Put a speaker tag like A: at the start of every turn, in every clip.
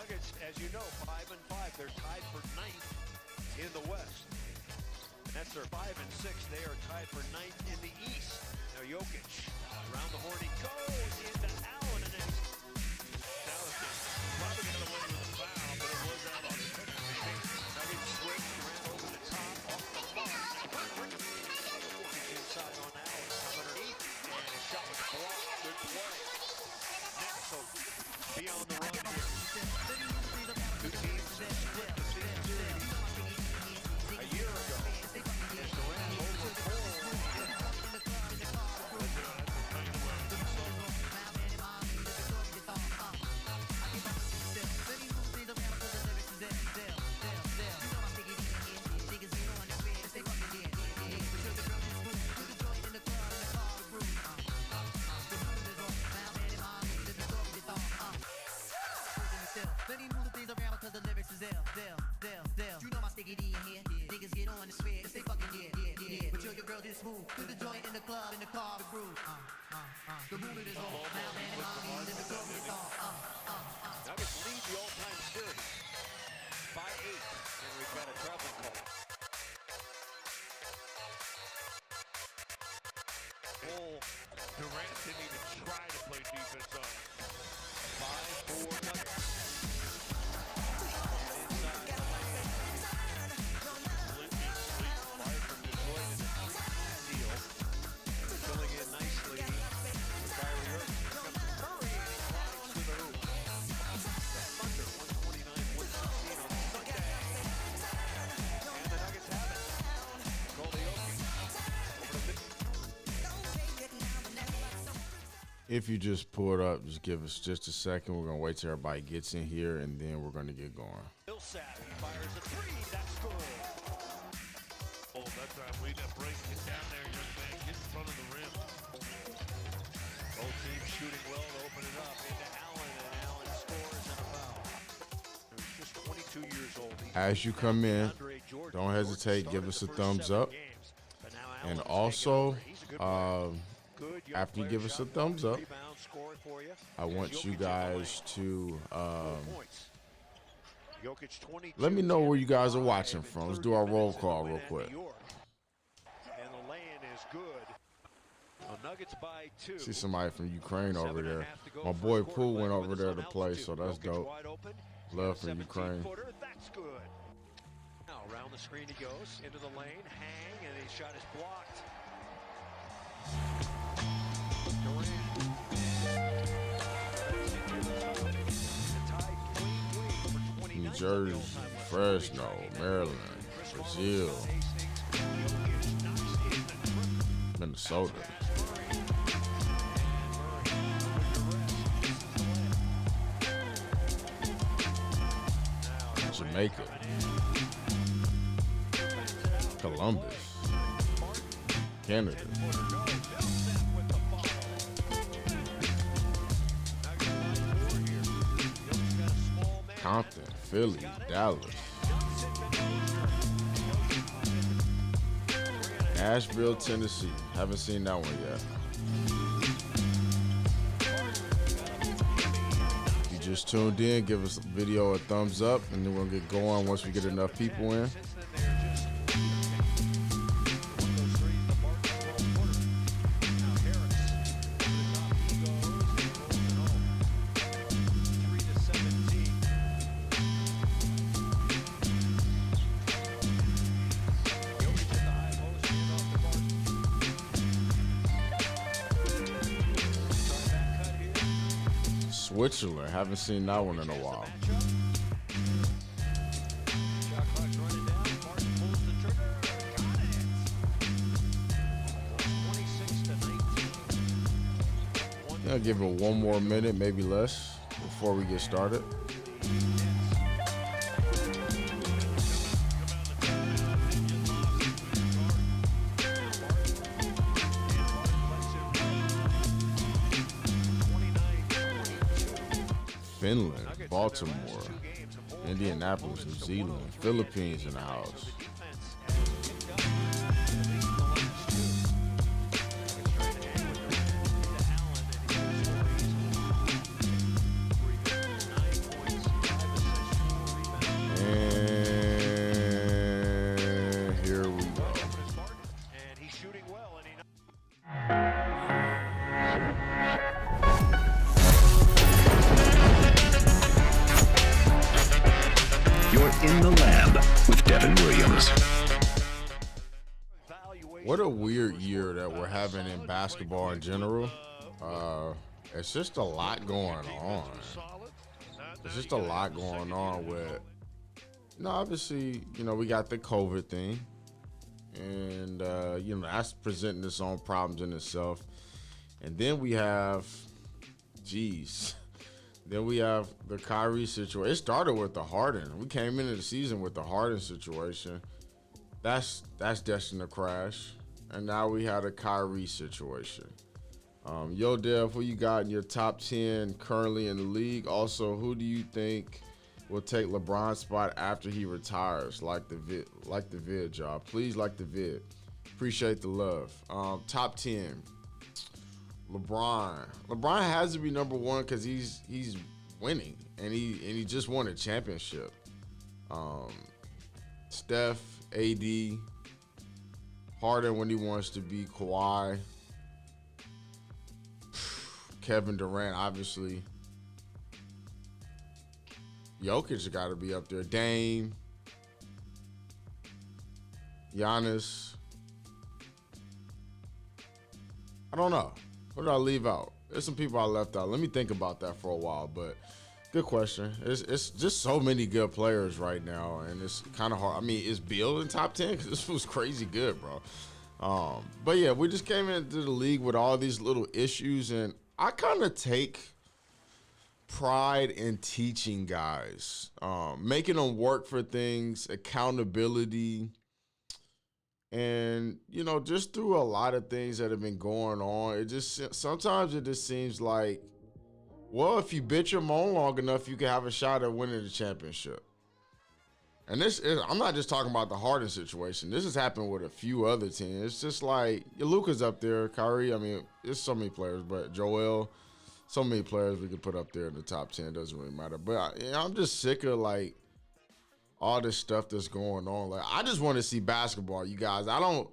A: Nuggets, as you know, 5-5. They're tied for 9th in the West. And that's their 5-6. They are tied for 9th in the East. Now Jokic around the horn. He goes into Allen, and then Dallas is probably going to win with a foul, but it was out on the pitch, maybe. Nuggets switch, ran over the top, off the mark. Jokic inside on Allen, come underneath, and his shot was blocked. Good play. Nets will be on the run here. Two teams split the series a year ago. And Durant over Paul.
B: Let me move the things around because the lyrics is ill. You know my sticky D in here. Niggas get on the spit if they fucking yeah. But your girl just move to the joint in the club, in the car, the groove. The movement is on. Now man and mommy, then the girl is on.
A: Nuggets lead the all-time series by 8, and we've got a travel call.
C: Durant didn't even try to play defense on him.
A: 5-4 Nuggets.
D: If you just pulled up, just give us just a second. We're going to wait till everybody gets in here, and then we're going to get going.
A: Millsap, he fires a 3. That's good.
C: Oh, that's right. We got break. Get down there, young man. Get in front of the rim.
A: Both teams shooting well to open it up. Into Allen, and Allen scores and a foul. He's just 22 years old.
D: As you come in, don't hesitate. Give us a thumbs up. And also, after you give us a thumbs up, I want you guys to let me know where you guys are watching from. Let's do our roll call real quick.
A: And the lay-in is good. Nuggets by 2.
D: See somebody from Ukraine over there. My boy Pooh went over there to play, so that's dope. Love for Ukraine.
A: That's good. Now around the screen he goes into the lane, hang, and his shot is blocked.
D: New Jersey, Fresno, Maryland, Brazil, Minnesota, Jamaica, Columbus, Canada, Compton, Philly, Dallas, Nashville, Tennessee. Haven't seen that one yet. If you just tuned in, give us a video a thumbs up, and then we'll get going once we get enough people in. Switzerland, haven't seen that one in a while. I'll give it one more minute, maybe less, before we get started. Finland, Baltimore, Indianapolis, New Zealand, Philippines in the house.
E: In the Lab with Devin Williams.
D: What a weird year that we're having in basketball in general. It's just a lot going on. It's just a lot going on with, obviously, we got the COVID thing. And, that's presenting its own problems in itself. And then we have, then we have the Kyrie situation. It started with the Harden. We came into the season with the Harden situation. That's destined to crash. And now we had a Kyrie situation. Dev, who you got in your top 10 currently in the league? Also, who do you think will take LeBron's spot after he retires? Like the vid, y'all. Please like the vid. Appreciate the love. Top 10. LeBron. LeBron has to be number one because he's winning and he just won a championship. Steph, AD, Harden when he wants to be, Kawhi, Kevin Durant, obviously. Jokic got to be up there. Dame, Giannis. I don't know. What did I leave out? There's some people I left out. Let me think about that for a while, but good question. It's just so many good players right now, and it's kind of hard. I mean, is Beal in top 10? Because this was crazy good, bro. But, yeah, we just came into the league with all these little issues, and I kind of take pride in teaching guys, making them work for things, accountability, and, just through a lot of things that have been going on, sometimes it just seems like, well, if you bit your moan long enough, you can have a shot at winning the championship. And I'm not just talking about the Harden situation. This has happened with a few other teams. It's just like, Luka's up there, Kyrie, I mean, there's so many players, but Joel, so many players we could put up there in the top 10. Doesn't really matter. But I'm just sick of, all this stuff that's going on. I just want to see basketball, you guys. I don't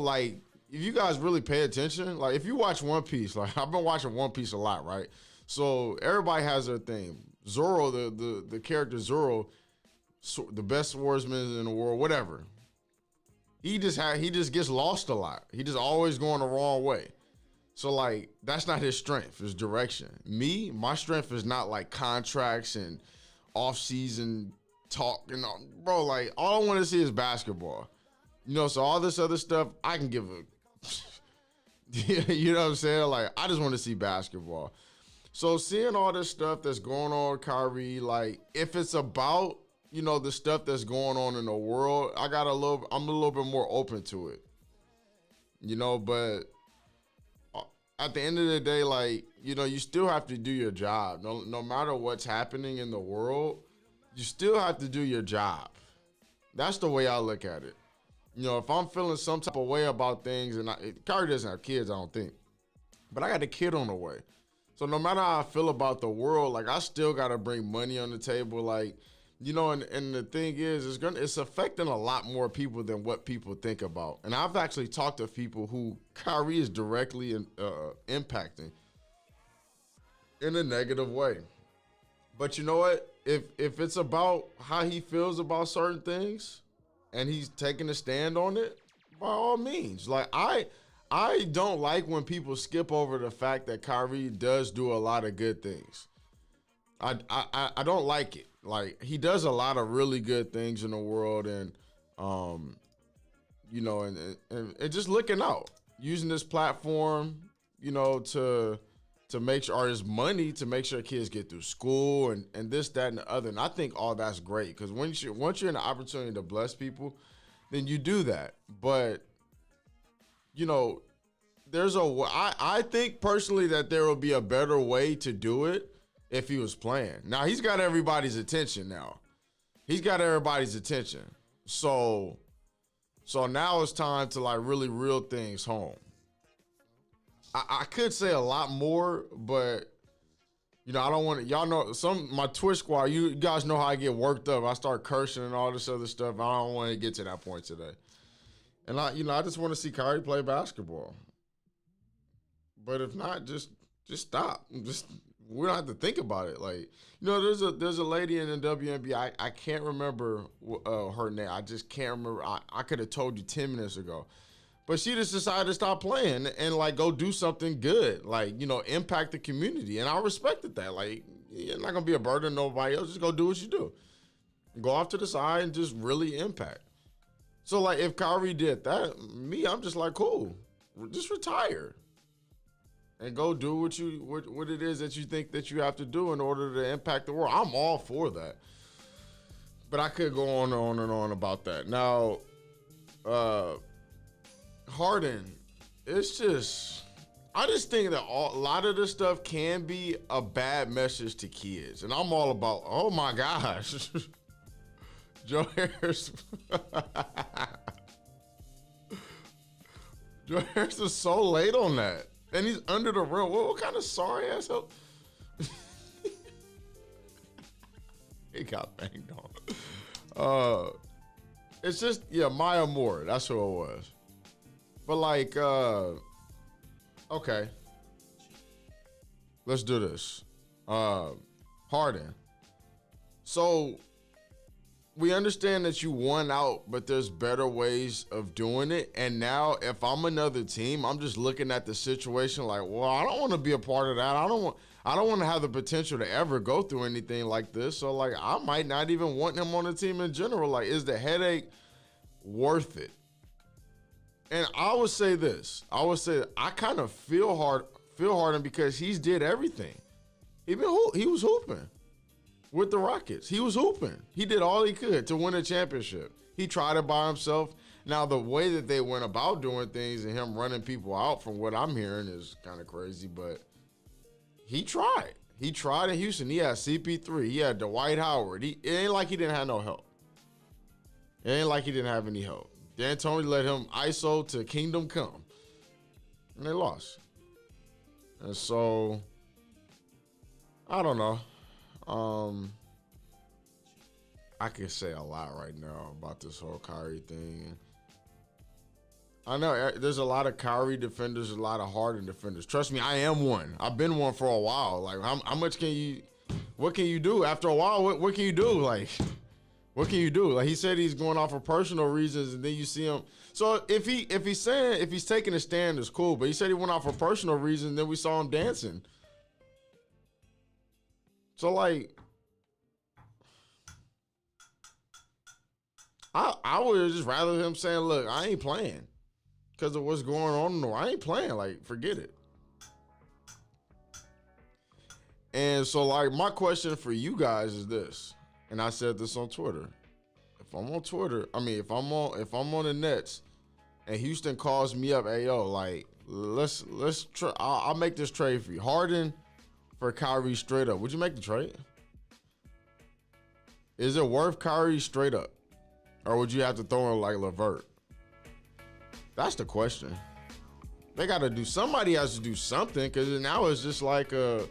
D: like, if you guys really pay attention, if you watch One Piece, I've been watching One Piece a lot, right? So everybody has their thing. Zoro, the character Zoro, the best swordsman in the world, whatever. He just gets lost a lot. He just always going the wrong way. So that's not his strength, his direction. My strength is not contracts and off-season talk and bro, all I want to see is basketball. So all this other stuff, I can give a you know what I'm saying? I just want to see basketball. So seeing all this stuff that's going on with Kyrie, if it's about, the stuff that's going on in the world, I'm a little bit more open to it. But at the end of the day, you still have to do your job. No matter what's happening in the world, you still have to do your job. That's the way I look at it. If I'm feeling some type of way about things, and Kyrie doesn't have kids, I don't think, but I got a kid on the way. So no matter how I feel about the world, I still got to bring money on the table, and the thing is, it's affecting a lot more people than what people think about. And I've actually talked to people who Kyrie is directly impacting in a negative way. But you know what? If it's about how he feels about certain things and he's taking a stand on it, by all means. I don't like when people skip over the fact that Kyrie does do a lot of good things. I don't like it. He does a lot of really good things in the world, and and just looking out, using this platform, to make sure, or his money to make sure kids get through school and this, that, and the other. And I think all that's great, because once you're in the opportunity to bless people, then you do that. But I think personally that there will be a better way to do it if he was playing. Now, he's got everybody's attention now. So now it's time to really reel things home. I could say a lot more, but I don't want to. Y'all know my Twitch squad. You guys know how I get worked up. I start cursing and all this other stuff. I don't want to get to that point today. And I just want to see Kyrie play basketball. But if not, just stop. Just we don't have to think about it. Like, there's a lady in the WNBA. I can't remember her name. I just can't remember. I could have told you 10 minutes ago. But she just decided to stop playing and, like, go do something good. Like, impact the community. And I respected that. Like, you're not going to be a burden to nobody else. Just go do what you do. Go off to the side and just really impact. So, like, if Kyrie did that, I'm just like, cool. Just retire. And go do what it is that you think that you have to do in order to impact the world. I'm all for that. But I could go on and on about that. Now, Harden, it's just, I just think that a lot of this stuff can be a bad message to kids. And I'm all about, oh my gosh. Joe Harris. Joe Harris is so late on that. And he's under the rim. What kind of sorry ass help? He got banged on. It's just, Maya Moore. That's who it was. But like, okay. Let's do this. Harden. So we understand that you won out, but there's better ways of doing it. And now if I'm another team, I'm just looking at the situation like, well, I don't want to be a part of that. I don't want to have the potential to ever go through anything like this. So like, I might not even want him on the team in general. Like, is the headache worth it? And I would say this. I kind of feel Harden because he's did everything. He was hooping with the Rockets. He was hooping. He did all he could to win a championship. He tried it by himself. Now, the way that they went about doing things and him running people out, from what I'm hearing, is kind of crazy, but he tried. He tried in Houston. He had CP3. He had Dwight Howard. It ain't like he didn't have no help. It ain't like he didn't have any help. D'Antoni let him ISO to Kingdom Come. And they lost. And so, I don't know. I could say a lot right now about this whole Kyrie thing. I know there's a lot of Kyrie defenders, a lot of Harden defenders. Trust me, I am one. I've been one for a while. Like, how much what can you do? After a while, what can you do? Like, what can you do? Like, he said he's going off for personal reasons, and then you see him. So if he's taking a stand, it's cool. But he said he went off for personal reasons, and then we saw him dancing. So, like, I would just rather him saying, look, I ain't playing because of what's going on. No, I ain't playing. Like, forget it. And so, like, my question for you guys is this, and I said this on Twitter. If I'm on the Nets and Houston calls me up, hey, yo, like, let's try. I'll make this trade for you. Harden for Kyrie straight up. Would you make the trade? Is it worth Kyrie straight up? Or would you have to throw in like LeVert? That's the question. Somebody has to do something, because now it's just like, I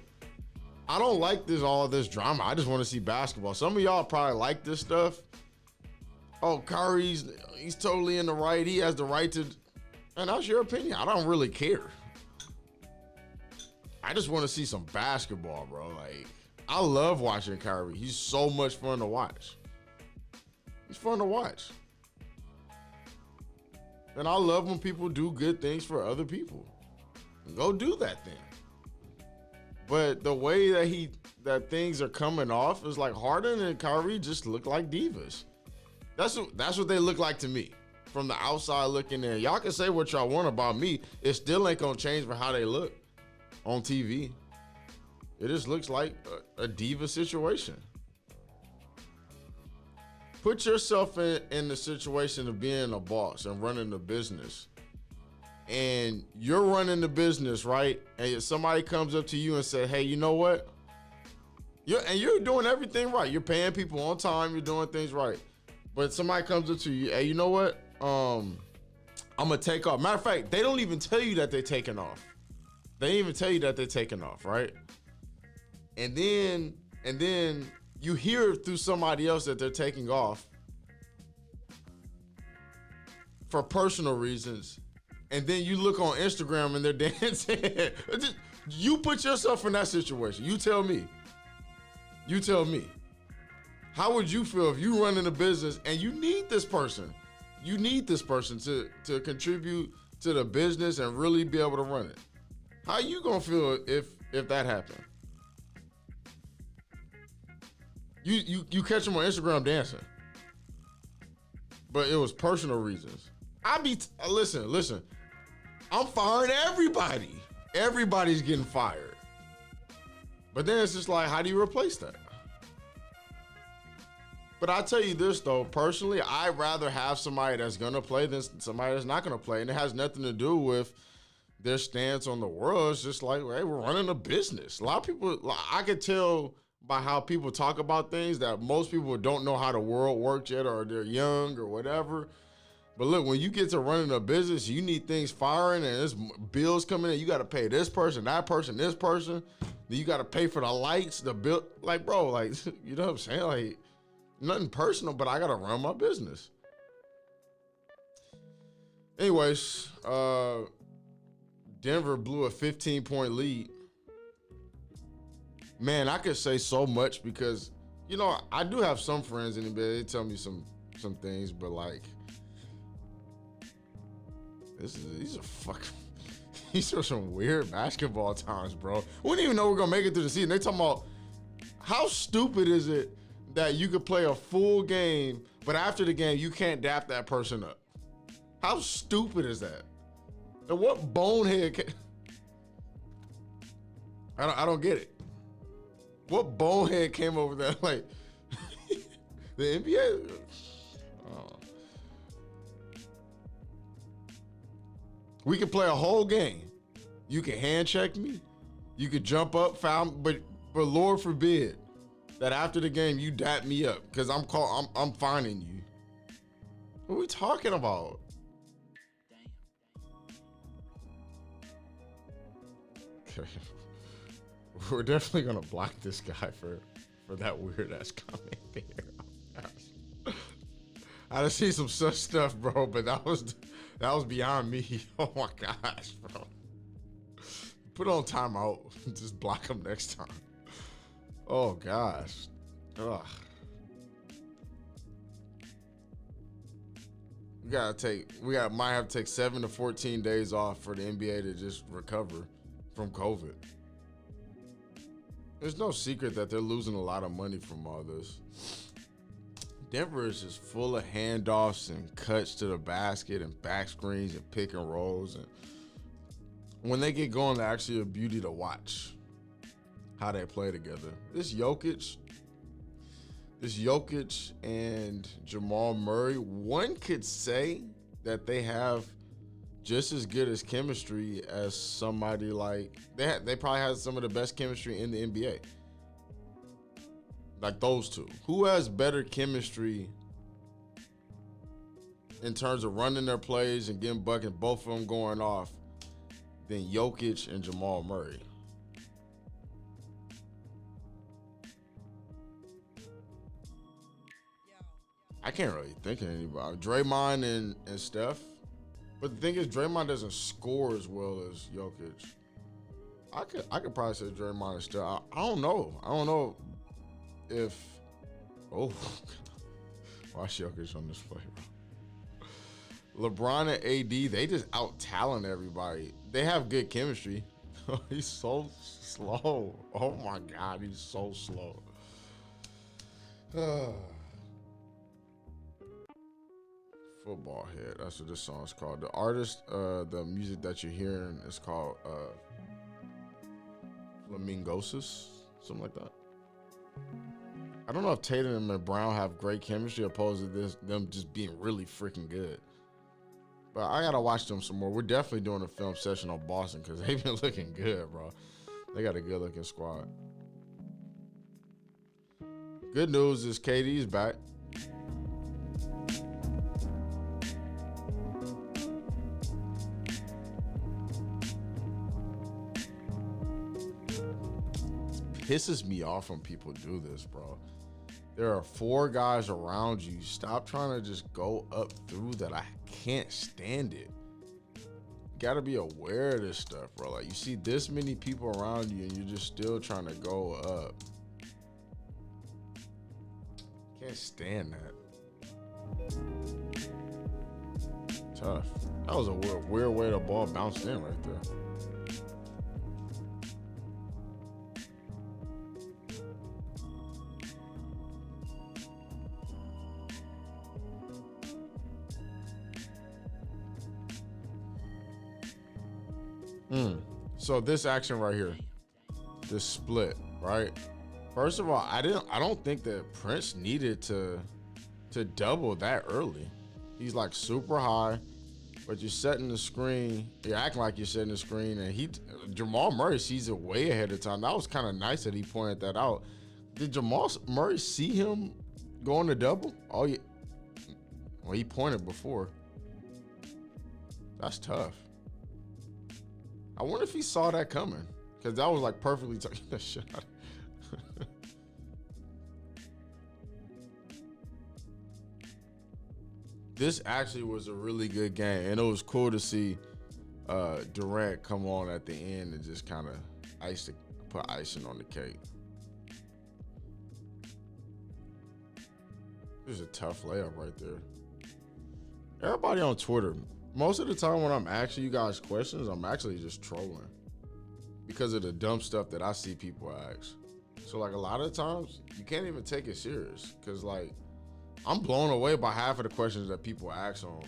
D: don't like all of this drama. I just want to see basketball. Some of y'all probably like this stuff. Oh, Kyrie's totally in the right. He has the right to, and that's your opinion. I don't really care. I just want to see some basketball, bro. Like, I love watching Kyrie. He's so much fun to watch. It's fun to watch. And I love when people do good things for other people. Go do that then. But the way that things are coming off is like Harden and Kyrie just look like divas. That's what they look like to me. From the outside looking in. Y'all can say what y'all want about me. It still ain't gonna change for how they look on TV. It just looks like a diva situation. Put yourself in the situation of being a boss and running the business. And you're running the business, right? And if somebody comes up to you and says, hey, you know what? You're doing everything right. You're paying people on time. You're doing things right. But somebody comes up to you, hey, you know what? I'm going to take off. Matter of fact, they don't even tell you that they're taking off. They didn't even tell you that they're taking off, right? And then you hear through somebody else that they're taking off for personal reasons. And then you look on Instagram and they're dancing. You put yourself in that situation. You tell me. You tell me. How would you feel if you run in a business and you need this person? You need this person to contribute to the business and really be able to run it. How you gonna feel if that happened? You catch him on Instagram dancing, but it was personal reasons. Listen. I'm firing everybody. Everybody's getting fired. But then it's just like, how do you replace that? But I'll tell you this, though. Personally, I'd rather have somebody that's going to play than somebody that's not going to play. And it has nothing to do with their stance on the world. It's just like, hey, we're running a business. A lot of people, I could tell by how people talk about things that most people don't know how the world works yet, or they're young or whatever. But look, when you get to running a business, you need things firing and there's bills coming in. You got to pay this person, that person, this person. Then you got to pay for the lights, the bill. Like, bro, like, you know what I'm saying? Like, nothing personal, but I got to run my business. Anyways, Denver blew a 15-point lead. Man, I could say so much because, you know, I do have some friends in the NBA. They tell me some things, but like, these are some weird basketball times, bro. We didn't even know we were gonna make it through the season. They talking about how stupid is it that you could play a full game, but after the game you can't dap that person up. How stupid is that? And what bonehead I don't get it. What bonehead came over there? Like, the NBA? We could play a whole game. You can hand check me. You could jump up, foul, but Lord forbid that after the game you dap me up because I'm fining you. What are we talking about? Okay. We're definitely gonna block this guy for that weird ass comment there. I done seen some such stuff, bro, but that was beyond me. Oh my gosh, bro. Put on timeout. Just block him next time. Oh gosh. Ugh. Might have to take 7 to 14 days off for the NBA to just recover from COVID. There's no secret that they're losing a lot of money from all this. Denver is just full of handoffs and cuts to the basket and back screens and pick and rolls. And when they get going, they're actually a beauty to watch how they play together. This Jokic and Jamal Murray, one could say that they have just as good as chemistry as somebody like they probably have some of the best chemistry in the NBA. Like those two. Who has better chemistry in terms of running their plays and getting buckets, both of them going off, than Jokic and Jamal Murray? I can't really think of anybody. Draymond and Steph. But the thing is, Draymond doesn't score as well as Jokic. I could probably say Draymond and Steph. I don't know if watch Jokic on this play, bro. LeBron and AD, they just out talent everybody. They have good chemistry. He's so slow. Oh my God, he's so slow. Football Head, that's what this song is called. The artist, the music that you're hearing is called Flamingosis, something like that. I don't know if Tatum and Brown have great chemistry opposed to them just being really freaking good. But I gotta watch them some more. We're definitely doing a film session on Boston because they've been looking good, bro. They got a good looking squad. Good news is KD's back. Pisses me off when people do this, bro. There are 4 guys around you. Stop trying to just go up through that. I can't stand it. gotta be aware of this stuff, bro. Like, you see this many people around you and you're just still trying to go up. Can't stand that. Tough. That was a weird way the ball bounced in right there. So this action right here, this split, right? First of all, I don't think that Prince needed to double that early. He's like super high, but you're setting the screen. You're acting like you're setting the screen, and Jamal Murray sees it way ahead of time. That was kind of nice that he pointed that out. Did Jamal Murray see him going to double? Oh yeah. Well, he pointed before. That's tough. I wonder if he saw that coming, because that was like perfectly taking that shot. This actually was a really good game, and it was cool to see Durant come on at the end and just kind of put icing on the cake. There's a tough layup right there. Everybody on Twitter, most of the time when I'm asking you guys questions, I'm actually just trolling because of the dumb stuff that I see people ask. So like a lot of times you can't even take it serious, because like I'm blown away by half of the questions that people ask on,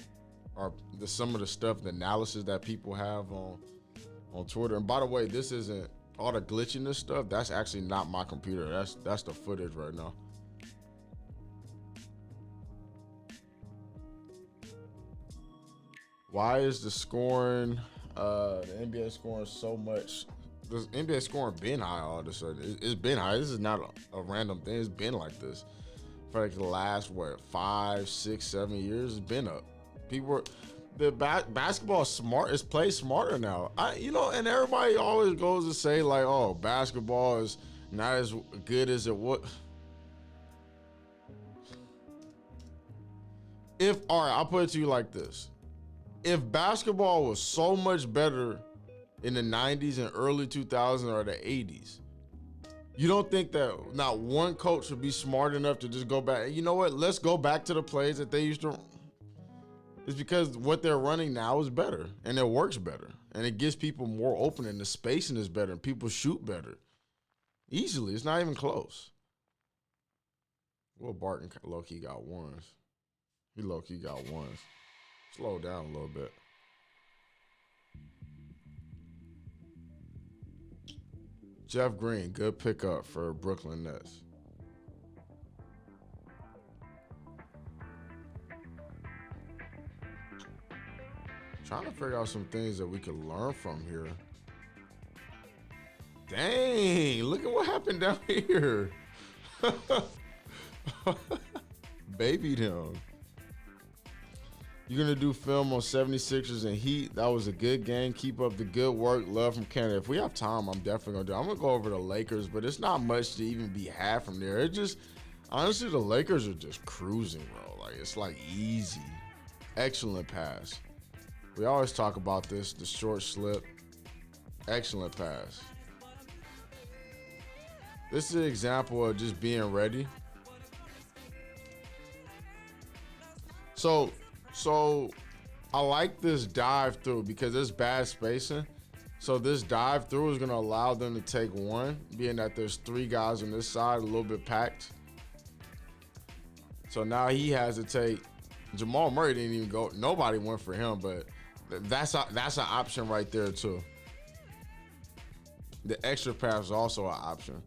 D: or some of the stuff, the analysis that people have on Twitter. And by the way, this isn't all the glitchiness stuff. That's actually not my computer. That's the footage right now. Why is the scoring, the NBA scoring so much? The NBA scoring been high all of a sudden. It's been high. This is not a random thing. It's been like this for like the last, 5, 6, 7 years. It's been up. Basketball is smart. It's played smarter now. And everybody always goes to say like, oh, basketball is not as good as it was. All right, I'll put it to you like this. If basketball was so much better in the 90s and early 2000s or the 80s, you don't think that not one coach would be smart enough to just go back? You know what? Let's go back to the plays that they used to. It's because what they're running now is better, and it works better, and it gives people more open, and the spacing is better, and people shoot better easily. It's not even close. Will Barton low-key got ones. He low-key got ones. Slow down a little bit. Jeff Green, good pickup for Brooklyn Nets. Trying to figure out some things that we could learn from here. Dang, look at what happened down here. Babied him. You're going to do film on 76ers and Heat. That was a good game. Keep up the good work. Love from Canada. If we have time, I'm definitely going to do it. I'm going to go over the Lakers, but it's not much to even be had from there. It just, honestly, the Lakers are just cruising, bro. Like, it's like easy. Excellent pass. We always talk about this, the short slip. Excellent pass. This is an example of just being ready. So I like this dive through because it's bad spacing. So this dive through is going to allow them to take one, being that there's 3 guys on this side, a little bit packed. So now he has to take. Jamal Murray didn't even go. Nobody went for him, but that's an option right there too. The extra pass is also an option,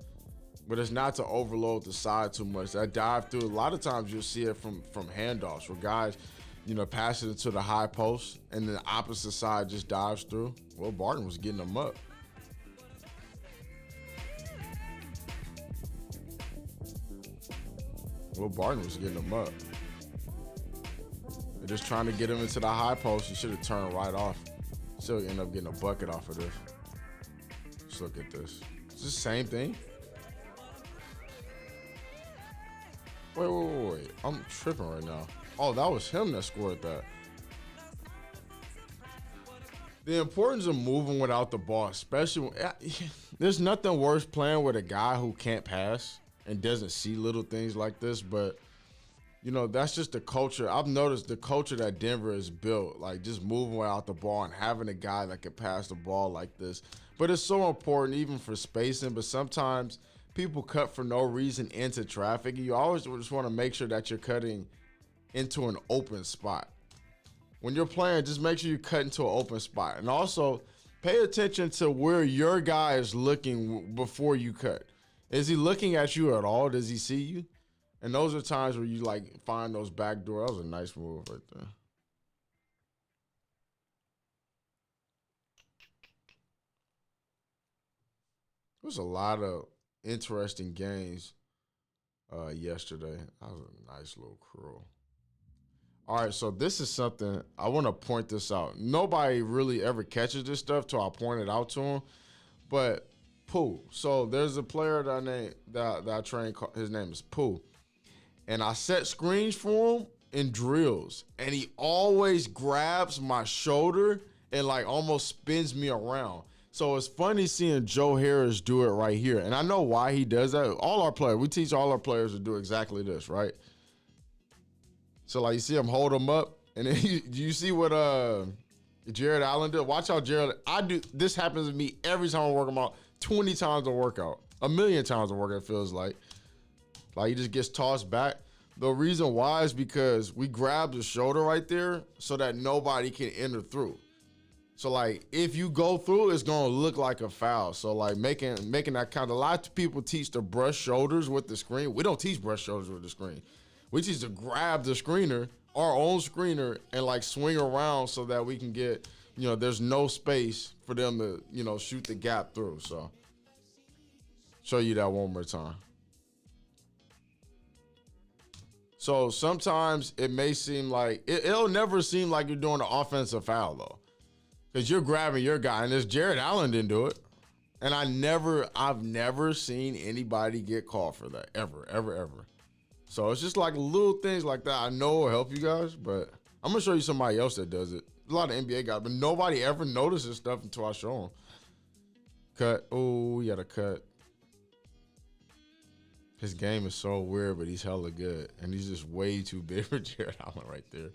D: but it's not to overload the side too much. That dive through, a lot of times you'll see it from handoffs where guys, pass it to the high post and the opposite side just dives through. Well, Barton was getting them up. They're just trying to get him into the high post. You should have turned right off. Still end up getting a bucket off of this. Just look at this. It's the same thing. Wait. I'm tripping right now. Oh, that was him that scored that. The importance of moving without the ball, especially when, there's nothing worse playing with a guy who can't pass and doesn't see little things like this. But, you know, that's just the culture. I've noticed the culture that Denver has built, like just moving without the ball and having a guy that can pass the ball like this. But it's so important even for spacing. But sometimes people cut for no reason into traffic. You always just want to make sure that you're cutting into an open spot. When you're playing, just make sure you cut into an open spot. And also, pay attention to where your guy is looking before you cut. Is he looking at you at all? Does he see you? And those are times where you, like, find those back doors. That was a nice move right there. There was a lot of interesting games yesterday. That was a nice little crew. All right, so this is something, I want to point this out. Nobody really ever catches this stuff till I point it out to them. But Pooh, so there's a player that I train, his name is Pooh. And I set screens for him in drills. And he always grabs my shoulder and like almost spins me around. So it's funny seeing Joe Harris do it right here. And I know why he does that. All our players, we teach all our players to do exactly this, right? So, like, you see him hold him up, and then you see what Jared Allen did? Watch how this happens to me every time I work him out, 20 times a workout, a million times a workout, it feels like. Like, he just gets tossed back. The reason why is because we grab the shoulder right there so that nobody can enter through. So, like, if you go through, it's going to look like a foul. So, like, making that kind of, a lot of people teach to brush shoulders with the screen. We don't teach brush shoulders with the screen. We teach to grab the screener, our own screener, and like swing around so that we can get, you know, there's no space for them to, you know, shoot the gap through. So, show you that one more time. So sometimes it may seem like, it'll never seem like you're doing an offensive foul though. Because you're grabbing your guy, and this Jared Allen didn't do it. And I've never seen anybody get called for that, ever, ever, ever. So it's just like little things like that. I know will help you guys, but I'm going to show you somebody else that does it. A lot of NBA guys, but nobody ever notices stuff until I show them. Cut. Oh, he got a cut. His game is so weird, but he's hella good. And he's just way too big for Jared Allen right there.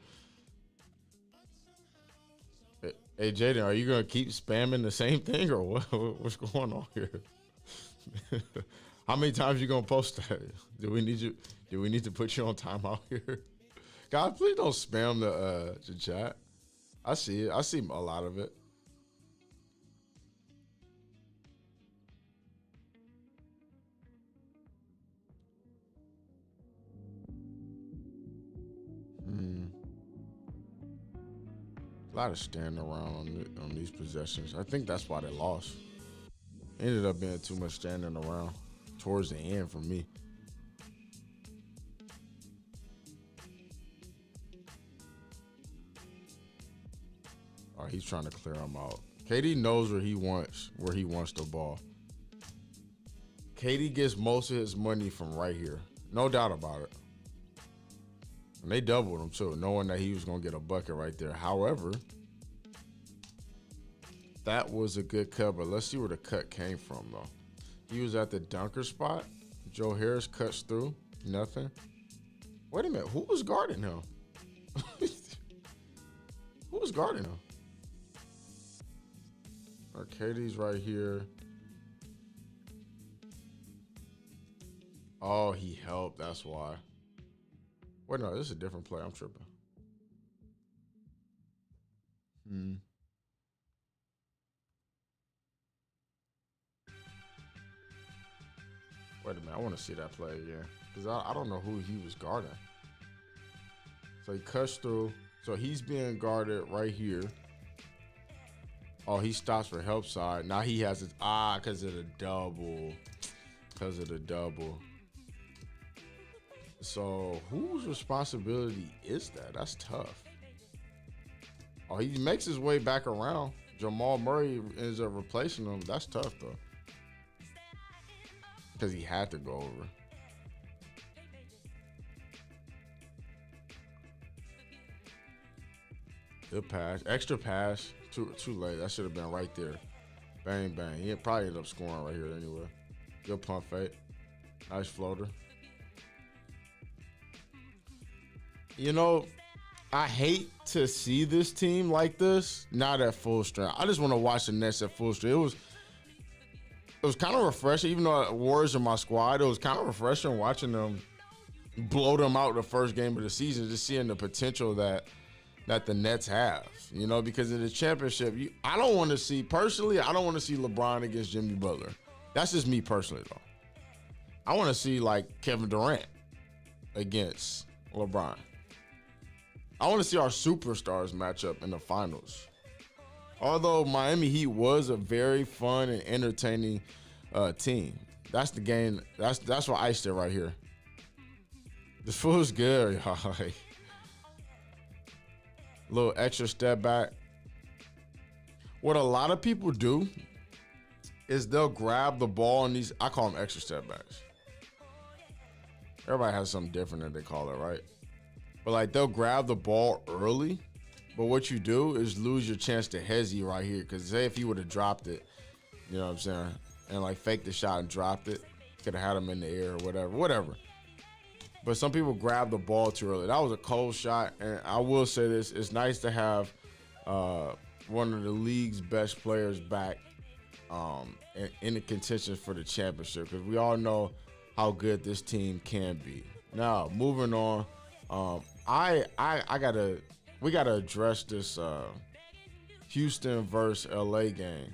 D: Hey, Jaden, are you going to keep spamming the same thing or what? What's going on here? How many times you going to post that? Do we need to put you on timeout here? Guys, please don't spam the chat. I see it. I see a lot of it. A lot of standing around on these possessions. I think that's why they lost. Ended up being too much standing around towards the end for me. All right, he's trying to clear him out. KD knows where he wants the ball. KD gets most of his money from right here. No doubt about it. And they doubled him too, knowing that he was going to get a bucket right there. However, that was a good cut, but let's see where the cut came from, though. He was at the dunker spot. Joe Harris cuts through. Nothing. Wait a minute. Who was guarding him? Who was guarding him? KD's right here. Oh, he helped. That's why. Wait, no, this is a different play. I'm tripping. Wait a minute. I want to see that play again. Because I don't know who he was guarding. So he cuts through. So he's being guarded right here. Oh, he stops for help side. Now he has his because of the double. Because of the double. So whose responsibility is that? That's tough. Oh, he makes his way back around. Jamal Murray ends up replacing him. That's tough though. Because he had to go over. Good pass. Extra pass. Too late. That should have been right there. Bang, bang. He probably ended up scoring right here anyway. Good pump fake. Nice floater. You know, I hate to see this team like this, not at full strength. I just want to watch the Nets at full strength. It was kind of refreshing, even though Warriors are my squad. It was kind of refreshing watching them blow them out the first game of the season, just seeing the potential that the Nets have. You know, because in the championship, I don't want to see LeBron against Jimmy Butler. That's just me personally, though. I want to see like Kevin Durant against LeBron. I want to see our superstars match up in the finals. Although Miami Heat was a very fun and entertaining team. That's the game. That's what iced it right here. This fool's good, y'all. Like, little extra step back. What a lot of people do is they'll grab the ball in these, I call them extra step backs. Everybody has something different that they call it, right? But like they'll grab the ball early, but what you do is lose your chance to hezzy right here. Because say if he would have dropped it, you know what I'm saying, and like faked the shot and dropped it, could have had him in the air or whatever. But some people grab the ball too early. That was a cold shot, and I will say this: it's nice to have one of the league's best players back in the contention for the championship, because we all know how good this team can be. Now, moving on, we gotta address this Houston versus LA game.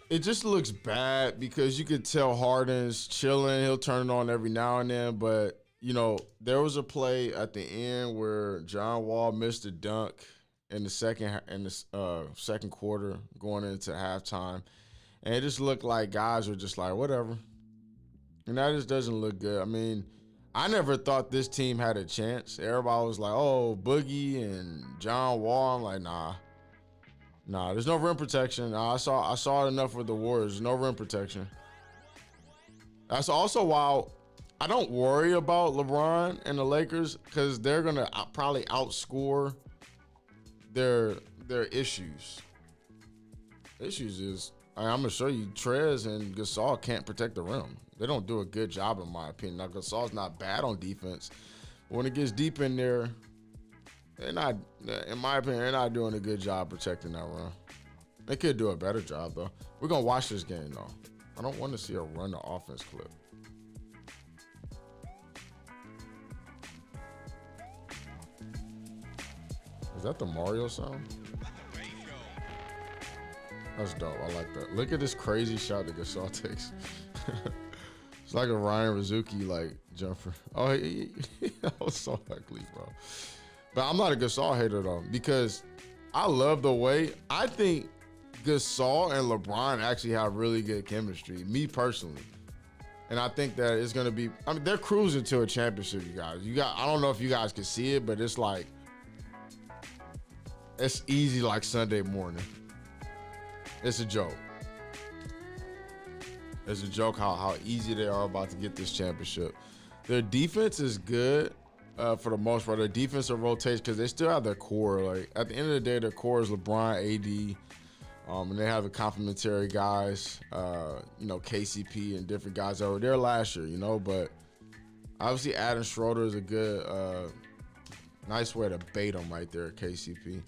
D: It just looks bad because you could tell Harden's chilling. He'll turn it on every now and then, but you know, there was a play at the end where John Wall missed a dunk in the second quarter going into halftime, and it just looked like guys were just like, whatever. And that just doesn't look good. I mean, I never thought this team had a chance. Everybody was like, oh, Boogie and John Wall. I'm like, nah, there's no rim protection. I saw it enough with the Warriors. There's no rim protection. That's also why I don't worry about LeBron and the Lakers, because they're going to probably outscore their issues. Issues is, I'm going to show you, Trez and Gasol can't protect the rim. They don't do a good job, in my opinion. Now, Gasol's not bad on defense. But when it gets deep in there, they're not, in my opinion, they're not doing a good job protecting that rim. They could do a better job, though. We're going to watch this game, though. I don't want to see a run the offense clip. Is that the Mario sound? That's dope. I like that. Look at this crazy shot that Gasol takes. It's like a Ryan Rizuki like jumper. Oh, that was so ugly, bro. But I'm not a Gasol hater though, because I love the way, I think Gasol and LeBron actually have really good chemistry, me personally. And I think that it's gonna be, I mean, they're cruising to a championship, you guys. I don't know if you guys can see it, but it's like, it's easy like Sunday morning. It's a joke. It's a joke how easy they are about to get this championship. Their defense is good for the most part. Their defensive rotation, because they still have their core. Like at the end of the day, their core is LeBron, AD, and they have the complementary guys. You know, KCP and different guys that were there last year. You know, but obviously Adam Schroeder is a good, nice way to bait him right there. KCP.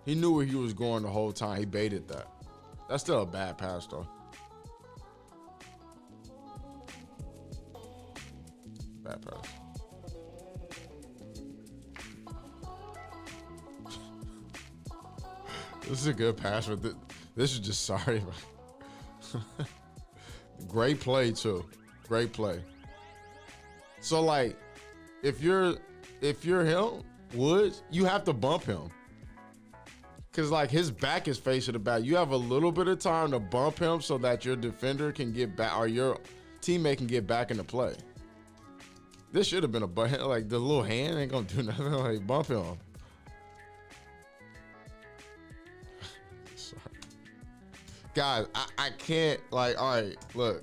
D: He knew where he was going the whole time. He baited that. That's still a bad pass though. Bad pass. This is a good pass, but this is just sorry. Great play too. Great play. So like, if you're him, Woods, you have to bump him. Cause like his back is facing the back. You have a little bit of time to bump him so that your defender can get back, or your teammate can get back into play. This should have been a button. Like the little hand ain't gonna do nothing. Like bump him. Sorry. Guys, I can't, like, all right, look.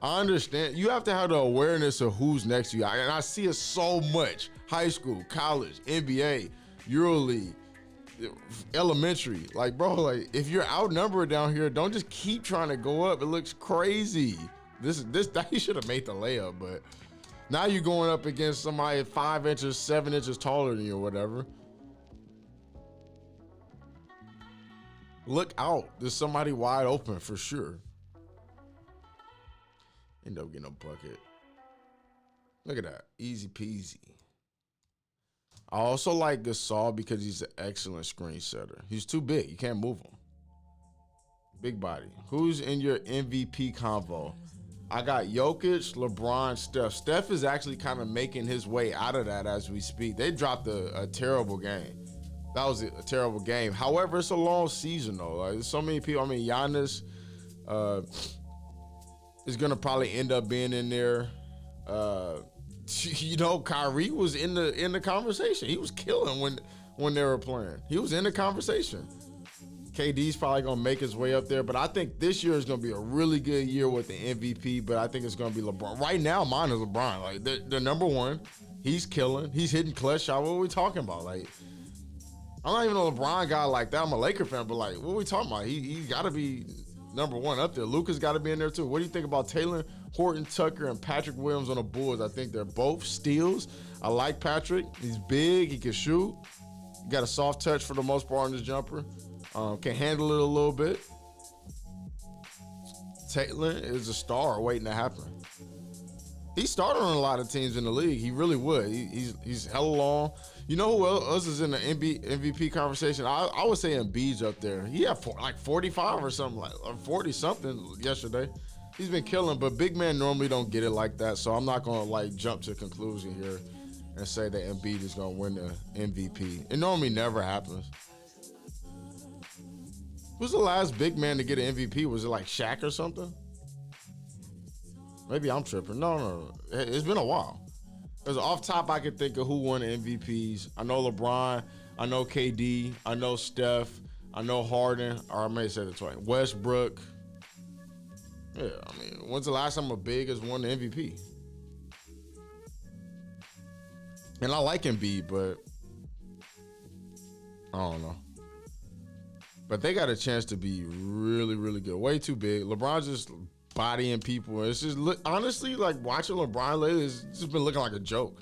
D: I understand. You have to have the awareness of who's next to you. And I see it so much. High school, college, NBA. EuroLeague, elementary. Like, bro, like if you're outnumbered down here, don't just keep trying to go up. It looks crazy. This he should have made the layup, but now you're going up against somebody 5 inches, 7 inches taller than you or whatever. Look out. There's somebody wide open for sure. End up getting a bucket. Look at that. Easy peasy. I also like Gasol because he's an excellent screen setter. He's too big. You can't move him. Big body. Who's in your MVP convo? I got Jokic, LeBron, Steph. Steph is actually kind of making his way out of that as we speak. They dropped a terrible game. That was a terrible game. However, it's a long season, though. Like, there's so many people. I mean, Giannis is going to probably end up being in there. You know, Kyrie was in the conversation. He was killing when they were playing. He was in the conversation. KD's probably going to make his way up there. But I think this year is going to be a really good year with the MVP. But I think it's going to be LeBron. Right now, mine is LeBron. Like, they're number one. He's killing. He's hitting clutch shot. What are we talking about? Like, I'm not even a LeBron guy like that. I'm a Laker fan, but like, what are we talking about? He got to be number one up there. Luka's got to be in there too. What do you think about Taylor Horton Tucker and Patrick Williams on the Bulls? I think they're both steals. I like Patrick. He's big. He can shoot. Got a soft touch for the most part on his jumper. Can handle it a little bit. Taylor is a star waiting to happen. He started on a lot of teams in the league. He really would. He's hella long. You know who else is in the MVP conversation? I would say Embiid's up there. He had like 45 or something, like 40 something yesterday. He's been killing, but big men normally don't get it like that. So I'm not gonna like jump to a conclusion here and say that Embiid is gonna win the MVP. It normally never happens. Who's the last big man to get an MVP? Was it like Shaq or something? Maybe I'm tripping. No. It's been a while. Because off top, I can think of who won MVPs. I know LeBron. I know KD. I know Steph. I know Harden. Or I may say it twice. Westbrook. Yeah, I mean, when's the last time a big has won the MVP? And I like Embiid, but I don't know. But they got a chance to be really, really good. Way too big. LeBron's just bodying people. It's just honestly, like watching LeBron lately, it's just been looking like a joke.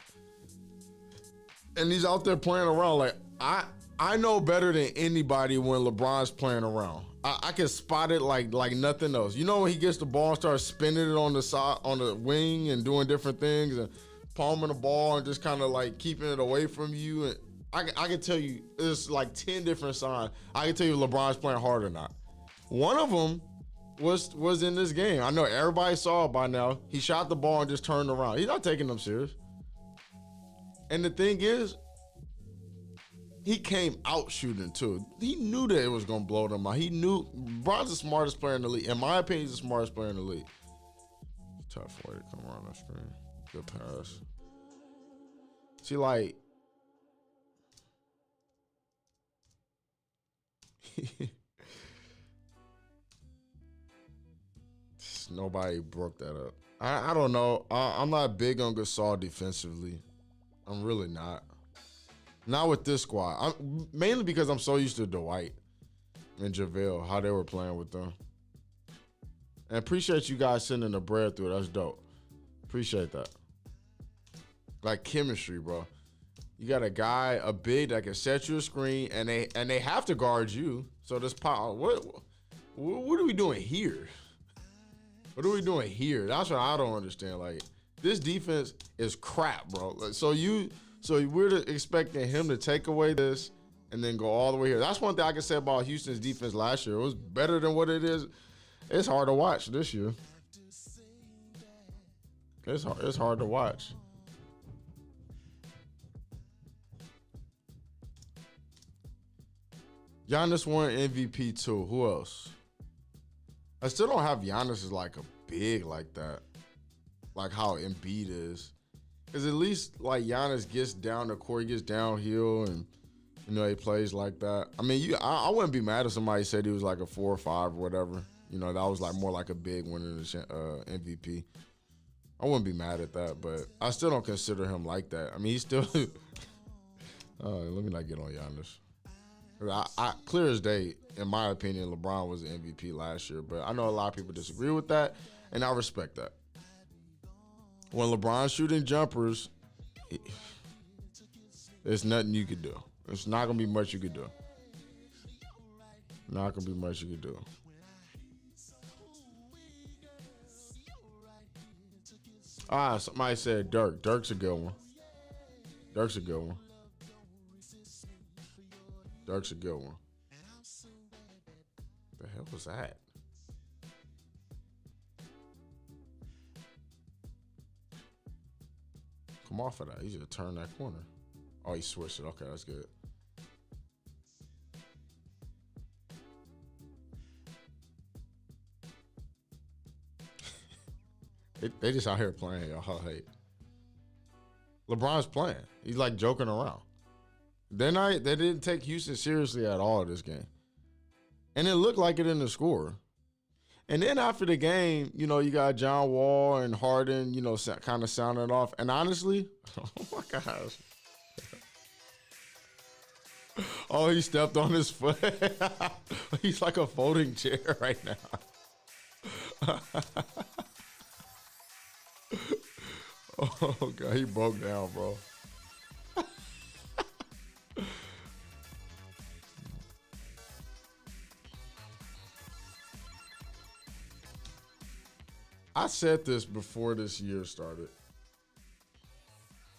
D: And he's out there playing around. Like I know better than anybody when LeBron's playing around. I can spot it like nothing else. You know when he gets the ball and starts spinning it on the side, on the wing, and doing different things and palming the ball and just kind of like keeping it away from you. And I can tell you, there's like 10 different signs. I can tell you if LeBron's playing hard or not. One of them was in this game. I know everybody saw it by now. He shot the ball and just turned around. He's not taking them serious. And the thing is, he came out shooting too. He knew that it was going to blow them out. He knew LeBron's the smartest player in the league. In my opinion, he's the smartest player in the league. Tough way to come around the screen. Good pass. See, like, nobody broke that up. I don't know. I'm not big on Gasol defensively. I'm really not. Not with this squad. Mainly because I'm so used to Dwight and JaVale, how they were playing with them. And appreciate you guys sending the bread through. That's dope. Appreciate that. Like chemistry, bro. You got a guy, a big that can set you a screen, and they have to guard you. So this power. What are we doing here? What are we doing here? That's what I don't understand. Like, this defense is crap, bro. Like, so we're expecting him to take away this and then go all the way here. That's one thing I can say about Houston's defense last year. It was better than what it is. It's hard to watch this year. It's hard to watch. Giannis won MVP too. Who else? I still don't have Giannis as like a big like that. Like how Embiid is. Because at least like Giannis gets down the court, he gets downhill, and you know he plays like that. I mean, I wouldn't be mad if somebody said he was like a 4 or 5 or whatever. You know, that was like more like a big winning the MVP. I wouldn't be mad at that, but I still don't consider him like that. I mean, he's still Let me not get on Giannis. I clear as day, in my opinion, LeBron was the MVP last year, but I know a lot of people disagree with that, and I respect that. When LeBron's shooting jumpers, there's nothing you could do. There's not going to be much you could do. Not going to be much you could do. Somebody said Dirk. Dirk's a good one. Dirk's a good one. Dirk's a good one. The hell was that? Come off of that. He should turn that corner. Oh, he switched it. Okay, that's good. They just out here playing, y'all. Hey, LeBron's playing. He's like joking around. They didn't take Houston seriously at all this game. And it looked like it in the score. And then after the game, you know, you got John Wall and Harden, you know, kind of sounding off. And honestly, oh my gosh. Oh, he stepped on his foot. He's like a folding chair right now. Oh, God, he broke down, bro. I said this before this year started.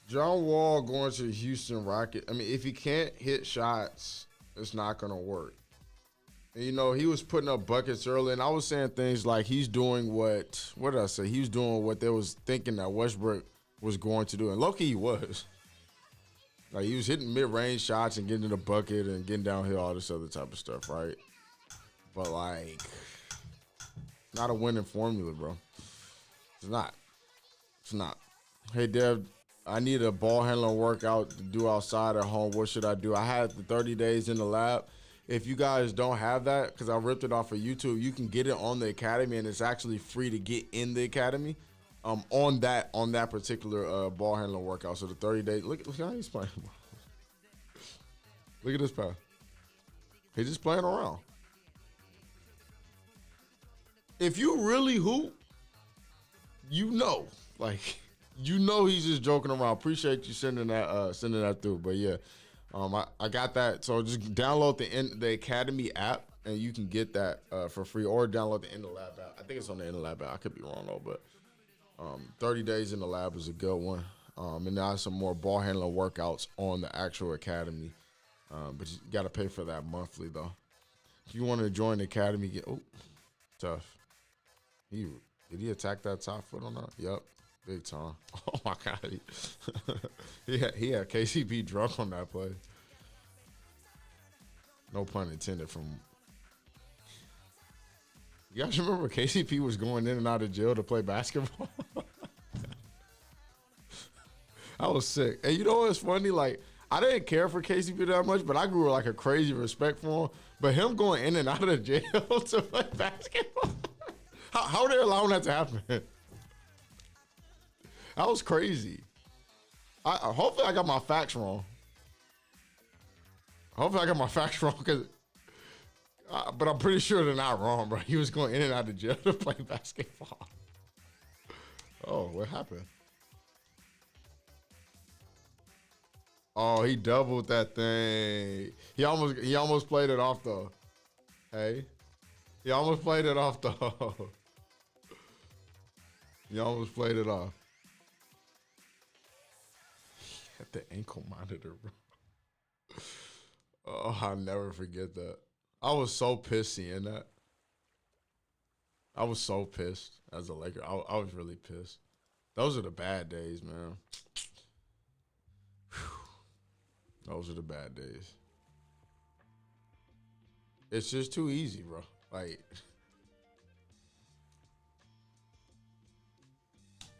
D: John Wall going to the Houston Rockets. I mean, if he can't hit shots, it's not going to work. And, you know, he was putting up buckets early, and I was saying things like he's doing what did I say? He was doing what they was thinking that Westbrook was going to do. And low-key he was. Like, he was hitting mid-range shots and getting in the bucket and getting downhill, all this other type of stuff, right? But, like, not a winning formula, bro. It's not. It's not. Hey, Dev, I need a ball handling workout to do outside at home. What should I do? I had the 30 days in the lab. If you guys don't have that, because I ripped it off of YouTube, you can get it on the Academy, and it's actually free to get in the Academy on that particular ball handling workout. So the 30 days, look how he's playing. Look at this pass. He's just playing around. If you really hoop, you know he's just joking around. Appreciate you sending that through. But yeah, I got that. So just download the Academy app, and you can get that for free, or download the In the Lab app. I think it's on the In the Lab app. I could be wrong though, but 30 days in the lab is a good one. And now some more ball handling workouts on the actual Academy. But you got to pay for that monthly though. If you want to join the Academy, tough. Did he attack that top foot or not? Yep, big time. Oh my God, he had KCP drunk on that play. No pun intended. You guys remember KCP was going in and out of jail to play basketball? I was sick. And you know what's funny? Like, I didn't care for KCP that much, but I grew like a crazy respect for him. But him going in and out of jail to play basketball. How are they allowing that to happen? That was crazy. Hopefully I got my facts wrong. But I'm pretty sure they're not wrong, bro. He was going in and out of jail to play basketball. Oh, what happened? Oh, he doubled that thing. He almost played it off though. Hey, he almost played it off though. He almost played it off. At the ankle monitor, bro. Oh, I'll never forget that. I was so pissed seeing that. I was so pissed as a Laker. I was really pissed. Those are the bad days, man. Whew. Those are the bad days. It's just too easy, bro. Like,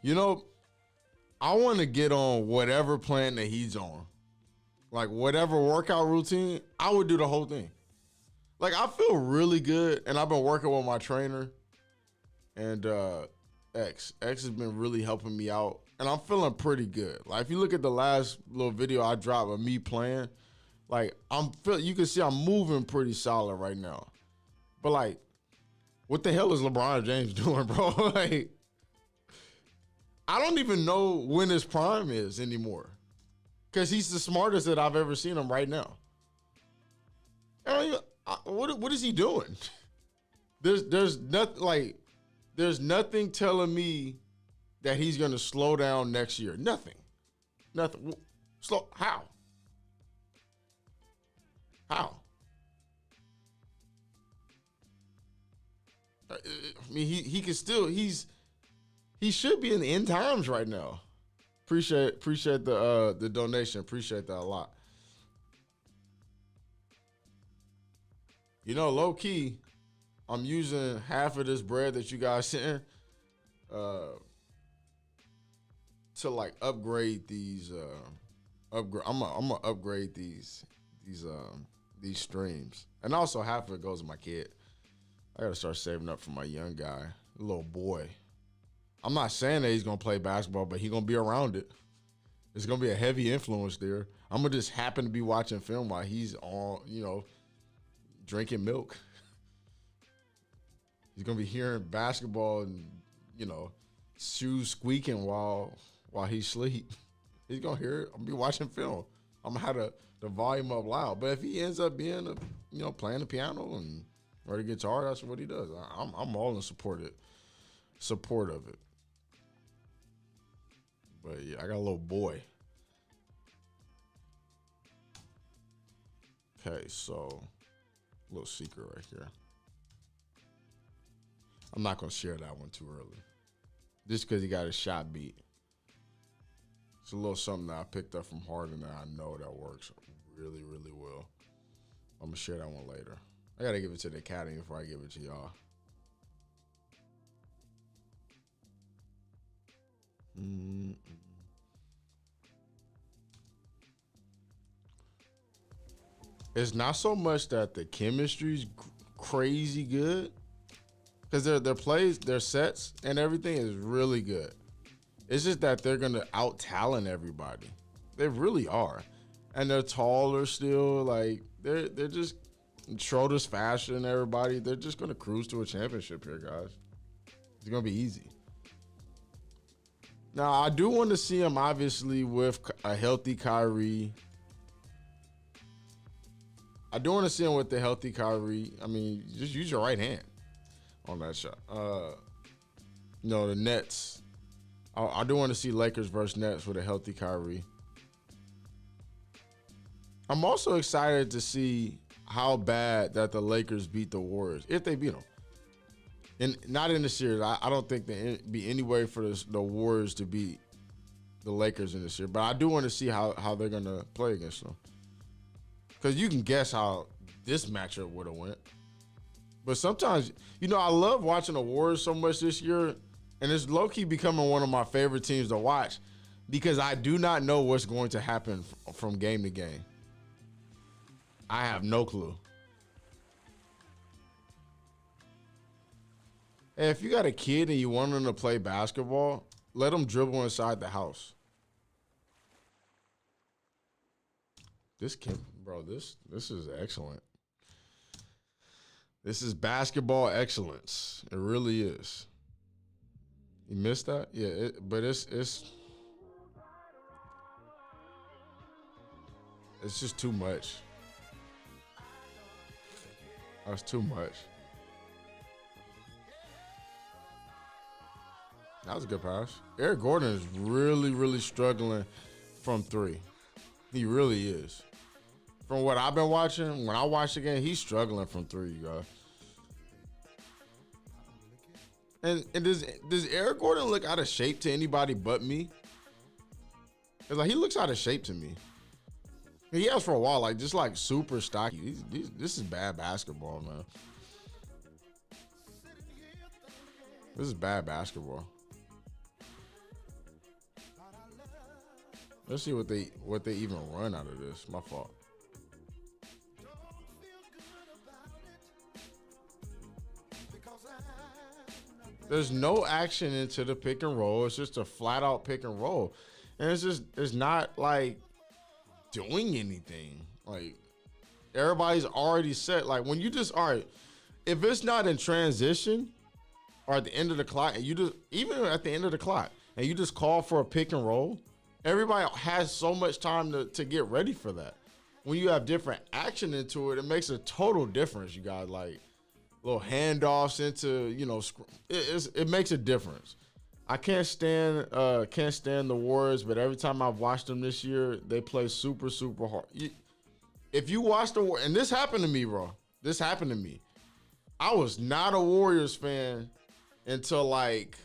D: you know, I want to get on whatever plan that he's on. Like, whatever workout routine, I would do the whole thing. Like, I feel really good, and I've been working with my trainer, and X. X has been really helping me out, and I'm feeling pretty good. Like if you look at the last little video I dropped of me playing, like you can see I'm moving pretty solid right now. But like, what the hell is LeBron James doing, bro? Like, I don't even know when his prime is anymore, because he's the smartest that I've ever seen him right now. What is he doing? There's nothing telling me that he's gonna slow down next year. Nothing. Slow? How? I mean, he can still. He should be in the end times right now. Appreciate the donation. Appreciate that a lot. You know, low key, I'm using half of this bread that you guys sent to like upgrade these. I'm gonna upgrade these streams, and also half of it goes to my kid. I gotta start saving up for my young guy, little boy. I'm not saying that he's gonna play basketball, but he's gonna be around it. It's gonna be a heavy influence there. I'm gonna just happen to be watching film while he's on, drinking milk. He's gonna be hearing basketball and, shoes squeaking while he sleep. He's gonna hear it. I'm gonna be watching film. I'm gonna have the volume up loud. But if he ends up being playing the piano or the guitar, that's what he does. I'm all in support of it. But yeah, I got a little boy. Okay, so a little secret right here. I'm not gonna share that one too early, just because he got his shot beat. It's a little something that I picked up from Harden that I know that works really, really well. I'm gonna share that one later. I gotta give it to the academy before I give it to y'all. It's not so much that the chemistry's crazy good, because their plays, their sets, and everything is really good. It's just that they're gonna out-talent everybody. They really are, and they're taller still. Like they're just Schroeder's faster than everybody. They're just gonna cruise to a championship here, guys. It's gonna be easy. Now I do want to see him obviously with a healthy Kyrie. I do want to see him with the healthy Kyrie. I mean, just use your right hand on that shot. The Nets. I do want to see Lakers versus Nets with a healthy Kyrie. I'm also excited to see how bad that the Lakers beat the Warriors, if they beat them. And not in the series. I don't think there'd be any way for the Warriors to beat the Lakers in this year. But I do want to see how they're going to play against them. Because you can guess how this matchup would have went. But sometimes, I love watching the Warriors so much this year, and it's low-key becoming one of my favorite teams to watch because I do not know what's going to happen from game to game. I have no clue. Hey, if you got a kid and you want them to play basketball, let them dribble inside the house. This is excellent. This is basketball excellence. It really is. You missed that? Yeah, but it's just too much. That's too much. That was a good pass. Eric Gordon is really, really struggling from three. He really is. From what I've been watching, when I watch the game, he's struggling from three, you guys. And does Eric Gordon look out of shape to anybody but me? It's like he looks out of shape to me. He has for a while, just super stocky. This is bad basketball, man. This is bad basketball. Let's see what they even run out of this. My fault. There's no action into the pick and roll. It's just a flat out pick and roll. And it's not like doing anything. Like everybody's already set. Like when you just, all right, if it's not in transition or at the end of the clock, and you just, even at the end of the clock, and you just call for a pick and roll, everybody has so much time to get ready for that. When you have different action into it, it makes a total difference. You got like little handoffs into, you know, it makes a difference. I can't stand the Warriors, but every time I've watched them this year, they play super, super hard. If you watch the Warriors, and this happened to me, bro. This happened to me. I was not a Warriors fan until like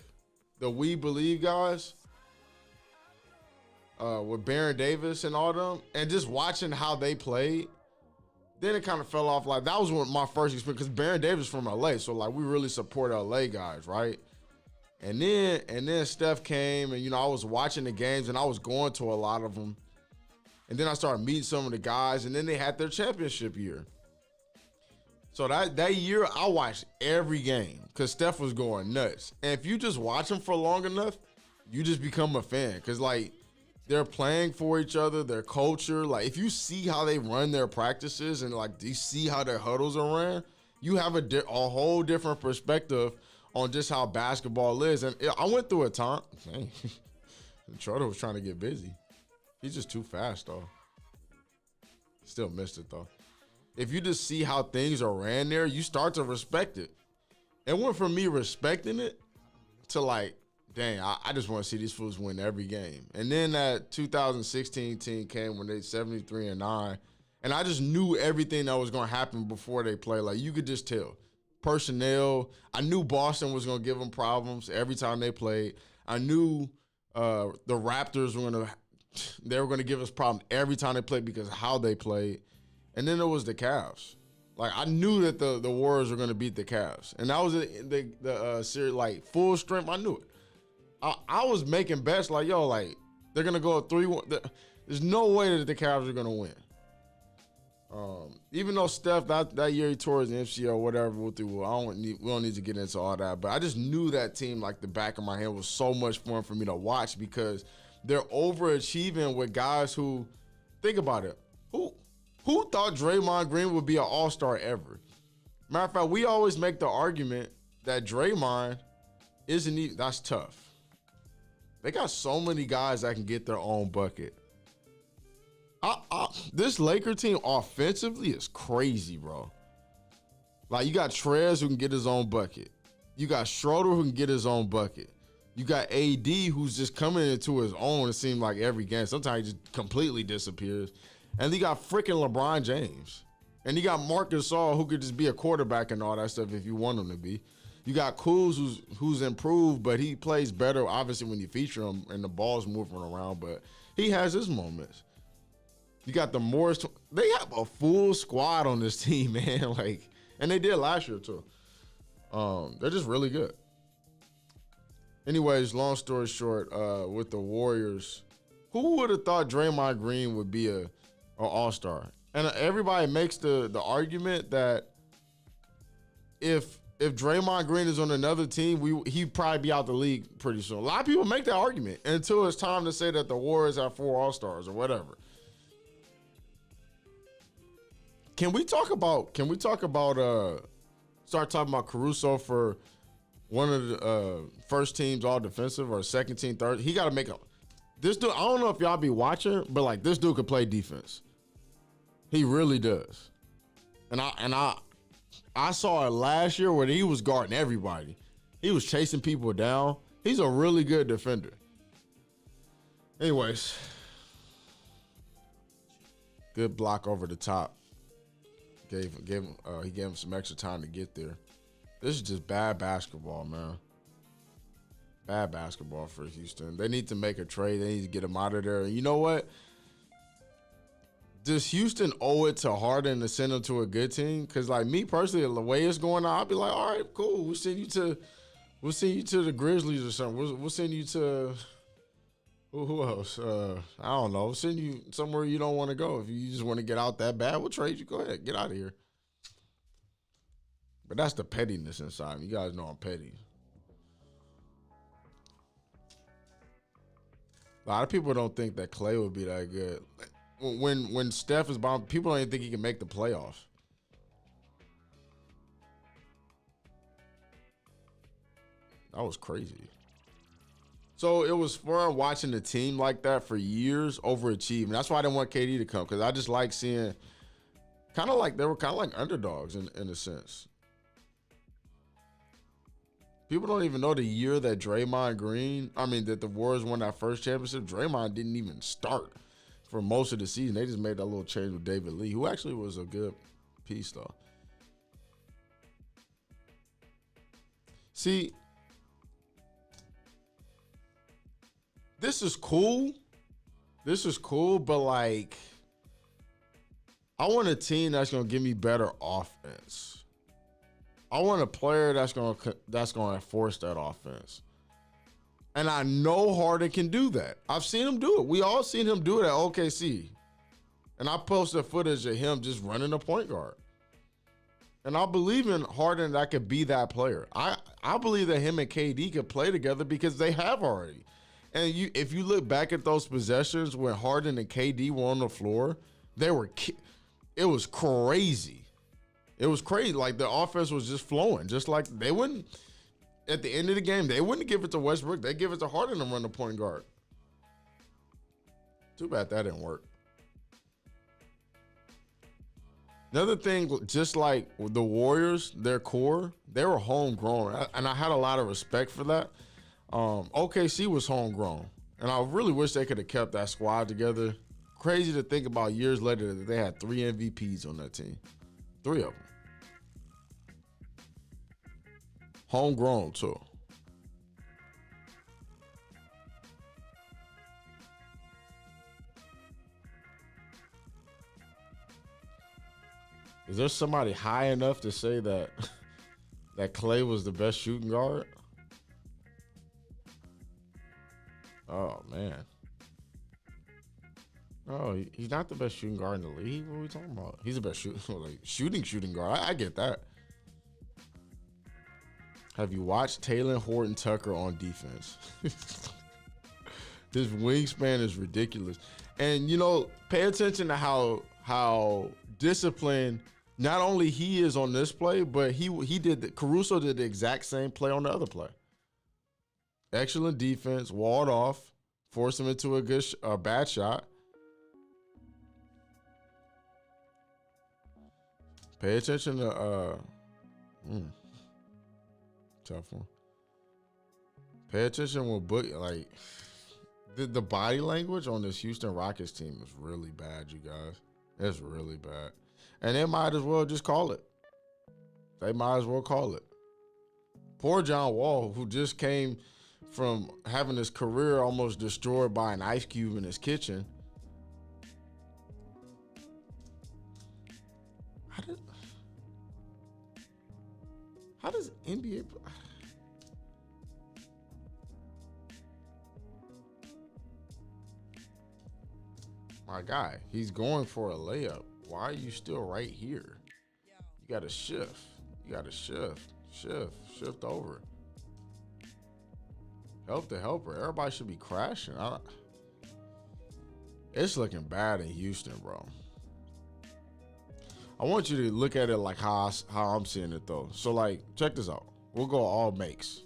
D: the We Believe guys. With Baron Davis and all them, and just watching how they played, then it kind of fell off. Like that was my first experience, because Baron Davis from LA, so like we really support LA guys, right? And then Steph came, and you know I was watching the games, and I was going to a lot of them, and then I started meeting some of the guys, and then they had their championship year. So that year I watched every game because Steph was going nuts, and if you just watch them for long enough, you just become a fan, because like. They're playing for each other, their culture. Like, if you see how they run their practices and, like, you see how their huddles are ran, you have a whole different perspective on just how basketball is. And I went through a time. Dang, Schroeder was trying to get busy. He's just too fast, though. Still missed it, though. If you just see how things are ran there, you start to respect it. It went from me respecting it to, like, dang, I just want to see these fools win every game. And then that 2016 team came when they 73-9, and I just knew everything that was going to happen before they play. Like, you could just tell. Personnel, I knew Boston was going to give them problems every time they played. I knew the Raptors were going to give us problems every time they played because of how they played. And then there was the Cavs. Like, I knew that the Warriors were going to beat the Cavs. And that was the series, like, full strength. I knew it. I was making bets like, yo, like, they're going to go 3-1. There's no way that the Cavs are going to win. Even though Steph, that year he tore his MCL or whatever, we don't need to get into all that. But I just knew that team like the back of my hand was so much fun for me to watch because they're overachieving with guys who, think about it, who thought Draymond Green would be an all-star ever? Matter of fact, we always make the argument that Draymond isn't even, that's tough. They got so many guys that can get their own bucket. This Laker team offensively is crazy, bro. Like, you got Trez who can get his own bucket. You got Schroeder who can get his own bucket. You got AD who's just coming into his own, it seems like, every game. Sometimes he just completely disappears. And you got freaking LeBron James. And you got Marc Gasol who could just be a quarterback and all that stuff if you want him to be. You got Kuz who's improved, but he plays better, obviously, when you feature him and the ball's moving around. But he has his moments. You got the Morris. They have a full squad on this team, man. Like, and they did last year, too. They're just really good. Anyways, long story short, with the Warriors, who would have thought Draymond Green would be an all-star? And everybody makes the argument that if Draymond Green is on another team, he'd probably be out the league pretty soon. A lot of people make that argument until it's time to say that the Warriors have 4 All-Stars or whatever. Can we talk about start talking about Caruso for one of the first teams all defensive or second team, third? He got to make this dude, I don't know if y'all be watching, but like this dude could play defense. He really does. And I saw it last year where he was guarding everybody. He was chasing people down. He's a really good defender. Anyways, good block over the top. He gave him some extra time to get there. This is just bad basketball, man. Bad basketball for Houston. They need to make a trade. They need to get him out of there. And you know what? Does Houston owe it to Harden to send him to a good team? Because, like, me personally, the way it's going on, I'll be like, all right, cool. We'll send you to the Grizzlies or something. We'll send you to who else? I don't know. We'll send you somewhere you don't want to go. If you just want to get out that bad, we'll trade you. Go ahead. Get out of here. But that's the pettiness inside me. You guys know I'm petty. A lot of people don't think that Clay would be that good. When Steph is bombed, people don't even think he can make the playoffs. That was crazy. So it was fun watching the team like that for years overachieve. And that's why I didn't want KD to come, because I just like seeing they were kind of like underdogs in a sense. People don't even know the year that that the Warriors won that first championship. Draymond didn't even start for most of the season. They just made that little change with David Lee, who actually was a good piece, though. See, this is cool. But like, I want a team that's gonna give me better offense. I want a player that's gonna enforce that offense. And I know Harden can do that. I've seen him do it. We all seen him do it at OKC. And I posted footage of him just running a point guard. And I believe in Harden that could be that player. I believe that him and KD could play together because they have already. And if you look back at those possessions when Harden and KD were on the floor, it was crazy. It was crazy. Like, the offense was just flowing. Just like they wouldn't, at the end of the game, they wouldn't give it to Westbrook. They give it to Harden to run the point guard. Too bad that didn't work. Another thing, just like the Warriors, their core, they were homegrown. And I had a lot of respect for that. OKC was homegrown. And I really wish they could have kept that squad together. Crazy to think about years later that they had 3 MVPs on that team. 3 of them. Homegrown, too. Is there somebody high enough to say that that Clay was the best shooting guard? Oh, man. Oh, he's not the best shooting guard in the league. What are we talking about? He's the best shooting guard. I get that. Have you watched Taylor Horton Tucker on defense? His wingspan is ridiculous. And, pay attention to how disciplined not only he is on this play, but Caruso did the exact same play on the other play. Excellent defense, walled off, forced him into a bad shot. Pay attention to tough one. Pay attention when the body language on this Houston Rockets team is really bad, you guys. It's really bad. And they might as well just call it. Poor John Wall, who just came from having his career almost destroyed by an ice cube in his kitchen. How does NBA... My guy, he's going for a layup. Why are you still right here? You got to shift. Shift over. Help the helper. Everybody should be crashing. It's looking bad in Houston, bro. I want you to look at it like how I'm seeing it, though. So, check this out. We'll go all makes.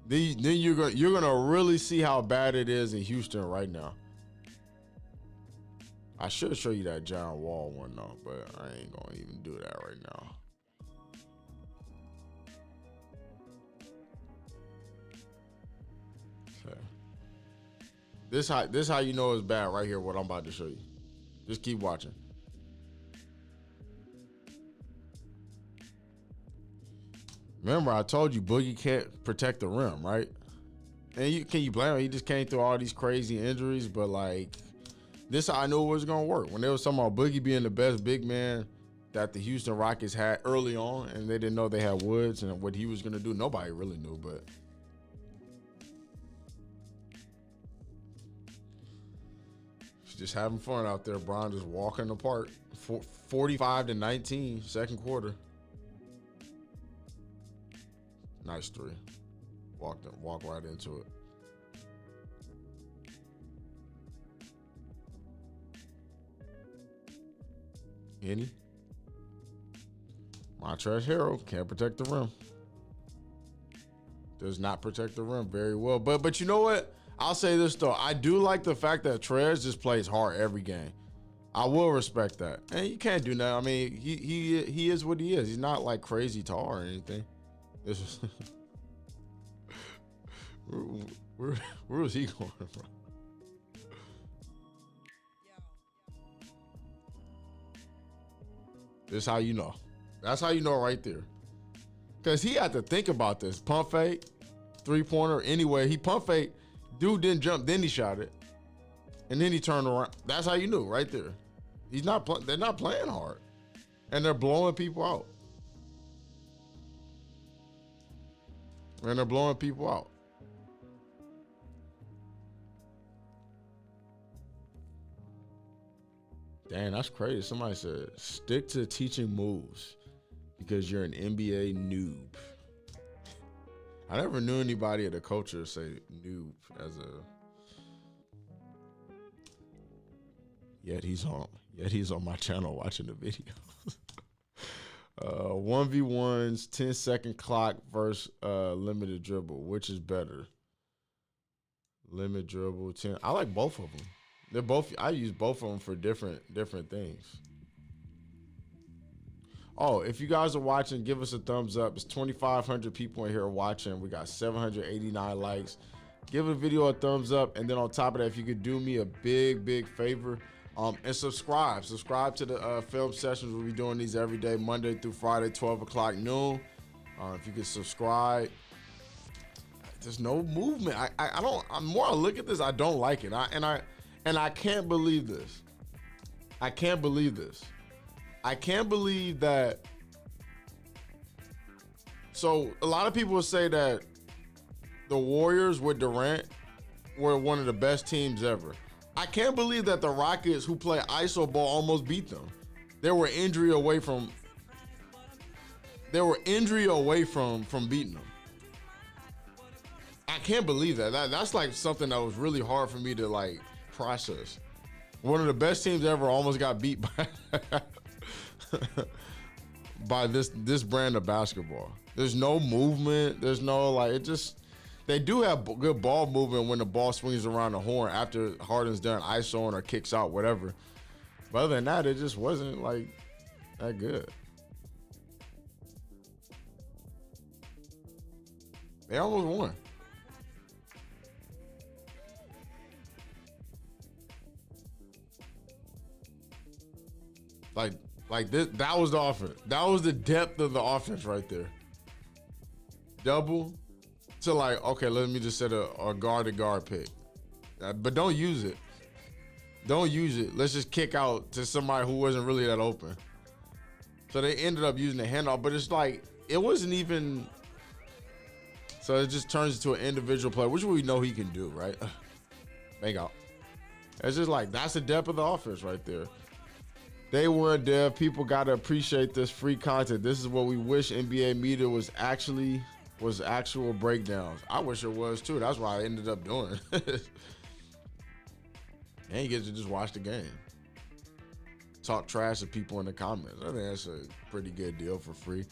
D: Then you're gonna really see how bad it is in Houston right now. I should show you that John Wall one, though, but I ain't gonna even do that right now. Okay. This how you know it's bad right here, what I'm about to show you. Just keep watching. Remember, I told you Boogie can't protect the rim, right? And can you blame him? He just came through all these crazy injuries, but this how I knew it was gonna work. When they was talking about Boogie being the best big man that the Houston Rockets had early on, and they didn't know they had Woods and what he was gonna do, nobody really knew, but just having fun out there. Bron just walking apart. 45-19, second quarter. Nice three. Walk right into it. Any? Montrezl Harrell can't protect the rim. Does not protect the rim very well. But you know what? I'll say this though. I do like the fact that Trez just plays hard every game. I will respect that. And you can't do that. I mean, he is what he is. He's not like crazy tall or anything. This is where was he going from? This is how you know. That's how you know right there. Because he had to think about this. Pump fake, three-pointer. Anyway, he pump fake. Dude didn't jump, then he shot it. And then he turned around. That's how you knew right there. They're not playing hard. And they're blowing people out. Dang, that's crazy. Somebody said, stick to teaching moves because you're an NBA noob. I never knew anybody at the culture say noob as a. Yet he's on my channel watching the videos. 1v1s, 10-second clock versus limited dribble. Which is better? Limit dribble, 10. I like both of them. They're both. I use both of them for different things. Oh, if you guys are watching, give us a thumbs up. It's 2,500 people in here watching. We got 789 likes. Give the video a thumbs up, and then on top of that, if you could do me a big favor, and subscribe. Subscribe to the film sessions. We'll be doing these every day, Monday through Friday, 12 o'clock noon. If you could subscribe. There's no movement. I don't. The more I look at this, I don't like it. I can't believe this. I can't believe that. So a lot of people will say that the Warriors with Durant were one of the best teams ever. I can't believe that the Rockets, who play ISO ball, almost beat them. They were injury away from beating them. I can't believe that. That's like something that was really hard for me to like process. One of the best teams ever almost got beat by this brand of basketball. There's no movement. There's no like it just. They do have good ball movement when the ball swings around the horn after Harden's done isoing or kicks out, whatever. But other than that, it just wasn't like that good. They almost won. Like this, that was the offense. That was the depth of the offense right there. Double to like, okay, let me just set a guard-to-guard pick. But don't use it. Don't use it. Let's just kick out to somebody who wasn't really that open. So they ended up using the handoff, but it's like, it wasn't even, so it just turns into an individual play, which we know he can do, right? Bang out. It's just like, that's the depth of the offense right there. They were dev. People got to appreciate this free content. This is what we wish NBA media was actual breakdowns. I wish it was too. That's why I ended up doing it. And you get to just watch the game. Talk trash to people in the comments. I think that's a pretty good deal for free.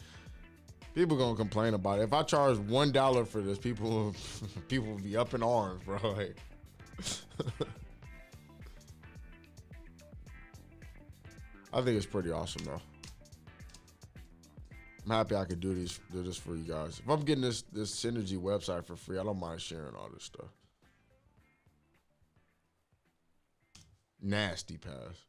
D: People gonna complain about it. If I charge $1 for this, people will be up in arms, bro. Like, I think it's pretty awesome though. I'm happy I could do this for you guys. If I'm getting this Synergy website for free, I don't mind sharing all this stuff. Nasty pass.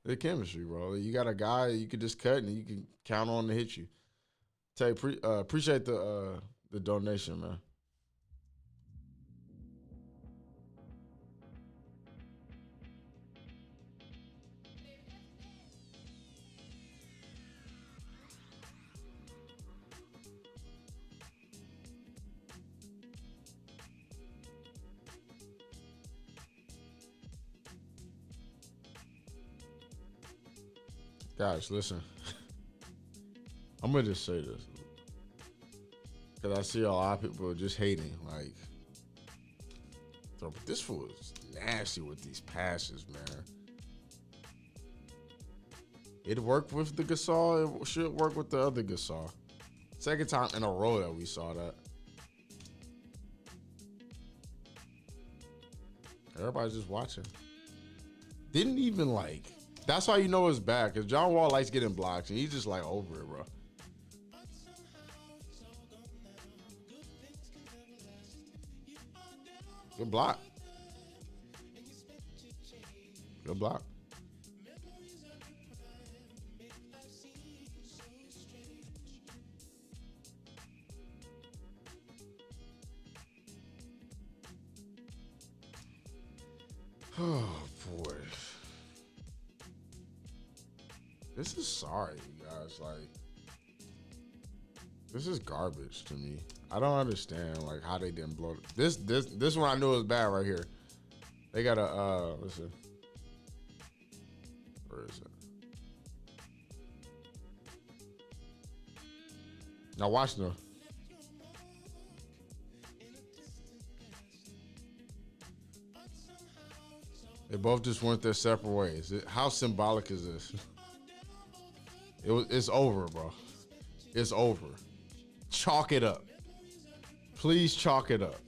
D: The chemistry, bro. You got a guy you can just cut and you can count on to hit you. Appreciate the donation, man. Guys, listen. I'm gonna just say this because I see a lot of people just hating. Like, so, but this fool is nasty with these passes, man. It worked with the Gasol. It should work with the other Gasol. Second time in a row that we saw that. Everybody's just watching. Didn't even like. That's how you know it's bad, because John Wall likes getting blocks, and he's just like over it, bro. Good block. Good block. Oh, boy. This is sorry, you guys. Like, this is garbage to me. I don't understand, like, how they didn't blow it. This one I knew was bad right here. They got a, listen. Where is it? Now watch them. They both just went their separate ways. How symbolic is this? It's over, bro. It's over. Chalk it up. Please chalk it up.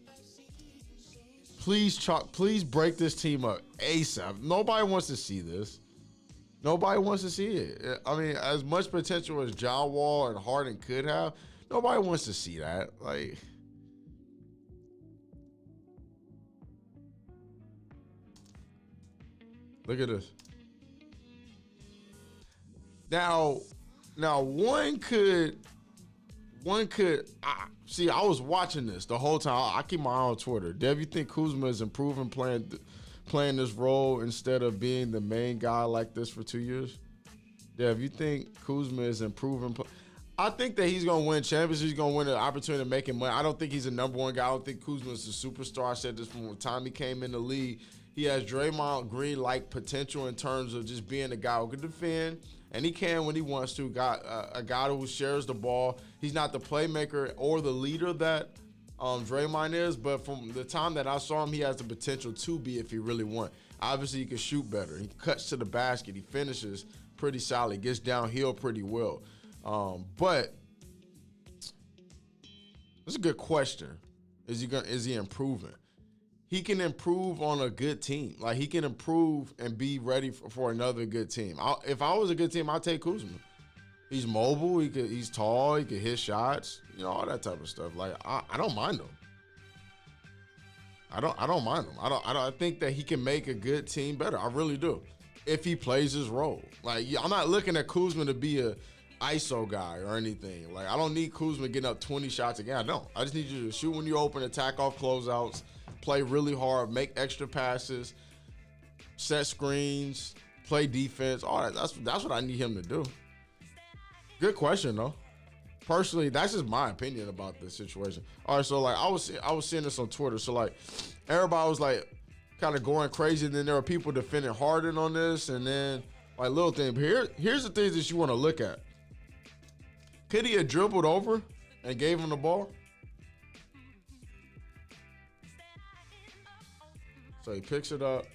D: Please break this team up ASAP. Nobody wants to see this. Nobody wants to see it. I mean, as much potential as John Wall and Harden could have, nobody wants to see that. Like, look at this. Now one could see. I was watching this the whole time. I keep my eye on Twitter. Dev, you think Kuzma is improving playing this role instead of being the main guy like this for 2 years? Dev, you think Kuzma is improving? I think that he's gonna win championships. He's gonna win an opportunity to make him money. I don't think he's a number one guy. I don't think Kuzma is a superstar. I said this from the time he came in the league. He has Draymond Green-like potential in terms of just being a guy who can defend, and he can when he wants to. A guy who shares the ball. He's not the playmaker or the leader that Draymond is, but from the time that I saw him, he has the potential to be if he really wants. Obviously, he can shoot better. He cuts to the basket. He finishes pretty solid. Gets downhill pretty well. But that's a good question. Is he improving? He can improve on a good team. Like, he can improve and be ready for another good team. If I was a good team, I'd take Kuzma. He's mobile. He's tall. He can hit shots. You know, all that type of stuff. Like, I don't mind him. I don't mind him. I think that he can make a good team better. I really do. If he plays his role. Like, I'm not looking at Kuzma to be a ISO guy or anything. Like, I don't need Kuzma getting up 20 shots again. I don't. I just need you to shoot when you open, attack off closeouts, play really hard, make extra passes, set screens, play defense. All that. That's what I need him to do. Good question, though. Personally, that's just my opinion about this situation. All right, so like I was seeing this on Twitter. So like everybody was like kind of going crazy. And then there were people defending Harden on this, and then like little thing. But here's the things that you want to look at. Could he have dribbled over and gave him the ball? So he picks it up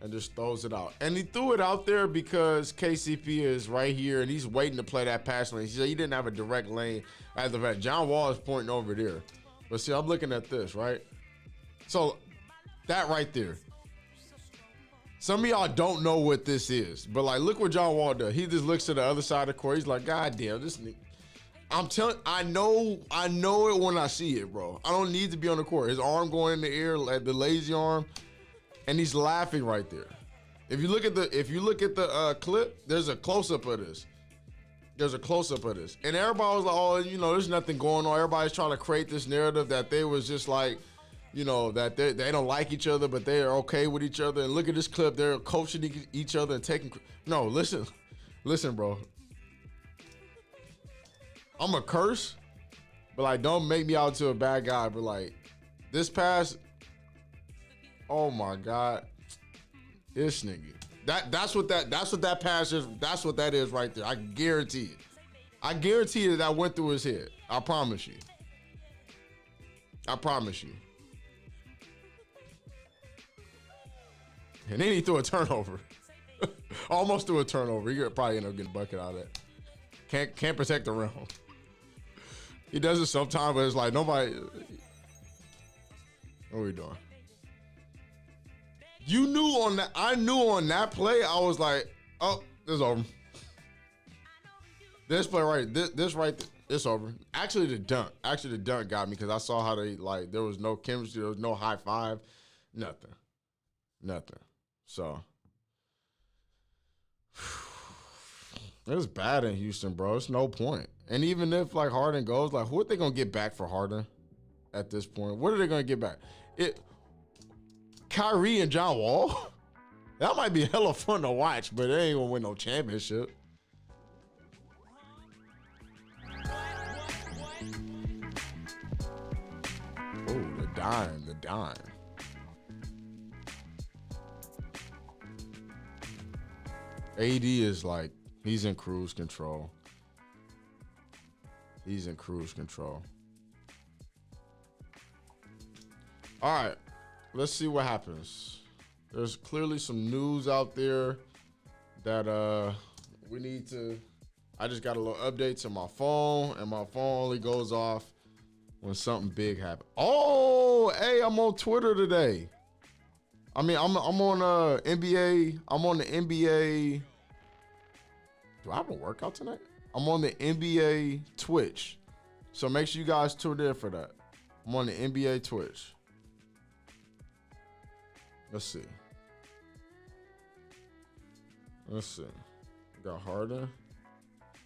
D: and just throws it out. And he threw it out there because KCP is right here and he's waiting to play that pass lane. He said he didn't have a direct lane at the fact. John Wall is pointing over there. But see, I'm looking at this, right? So that right there. Some of y'all don't know what this is, but like, look what John Wall does. He just looks to the other side of the court. He's like, God damn, this nigga. I'm telling, I know it when I see it, bro. I don't need to be on the court. His arm going in the air, like the lazy arm, and he's laughing right there. If you look at the clip, there's a close-up of this. There's a close-up of this. And everybody was like, oh, you know, there's nothing going on. Everybody's trying to create this narrative that they was just like, you know, that they don't like each other, but they are okay with each other. And look at this clip. They're coaching each other and taking. No, listen, bro. I'm a curse, but like, don't make me out to a bad guy. But like, this pass, oh my God, this nigga. That's what that pass is. That's what that is right there. I guarantee it. I guarantee you that went through his head. I promise you. I promise you. And then he threw a turnover. Almost threw a turnover. He could probably end up getting a bucket out of it. Can't protect the rim. He does it sometimes, but it's like nobody. What are we doing? You knew on that. I knew on that play. I was like, oh, this is over. This play right, this right, it's over. Actually, the dunk got me because I saw how they there was no chemistry, there was no high five, nothing. So it was bad in Houston, bro. It's no point. And even if Harden goes, who are they gonna get back for Harden at this point? What are they gonna get back? Kyrie and John Wall. That might be hella fun to watch, but they ain't gonna win no championship. Oh, the dime. AD is he's in cruise control. All right, let's see what happens. There's clearly some news out there that we need to. I just got a little update to my phone, and my phone only goes off when something big happens. Oh, hey, I'm on Twitter today. I mean, I'm on NBA. I'm on the NBA. Do I have a workout tonight? I'm on the NBA Twitch. So make sure you guys tune in for that. I'm on the NBA Twitch. Let's see. We got Harden.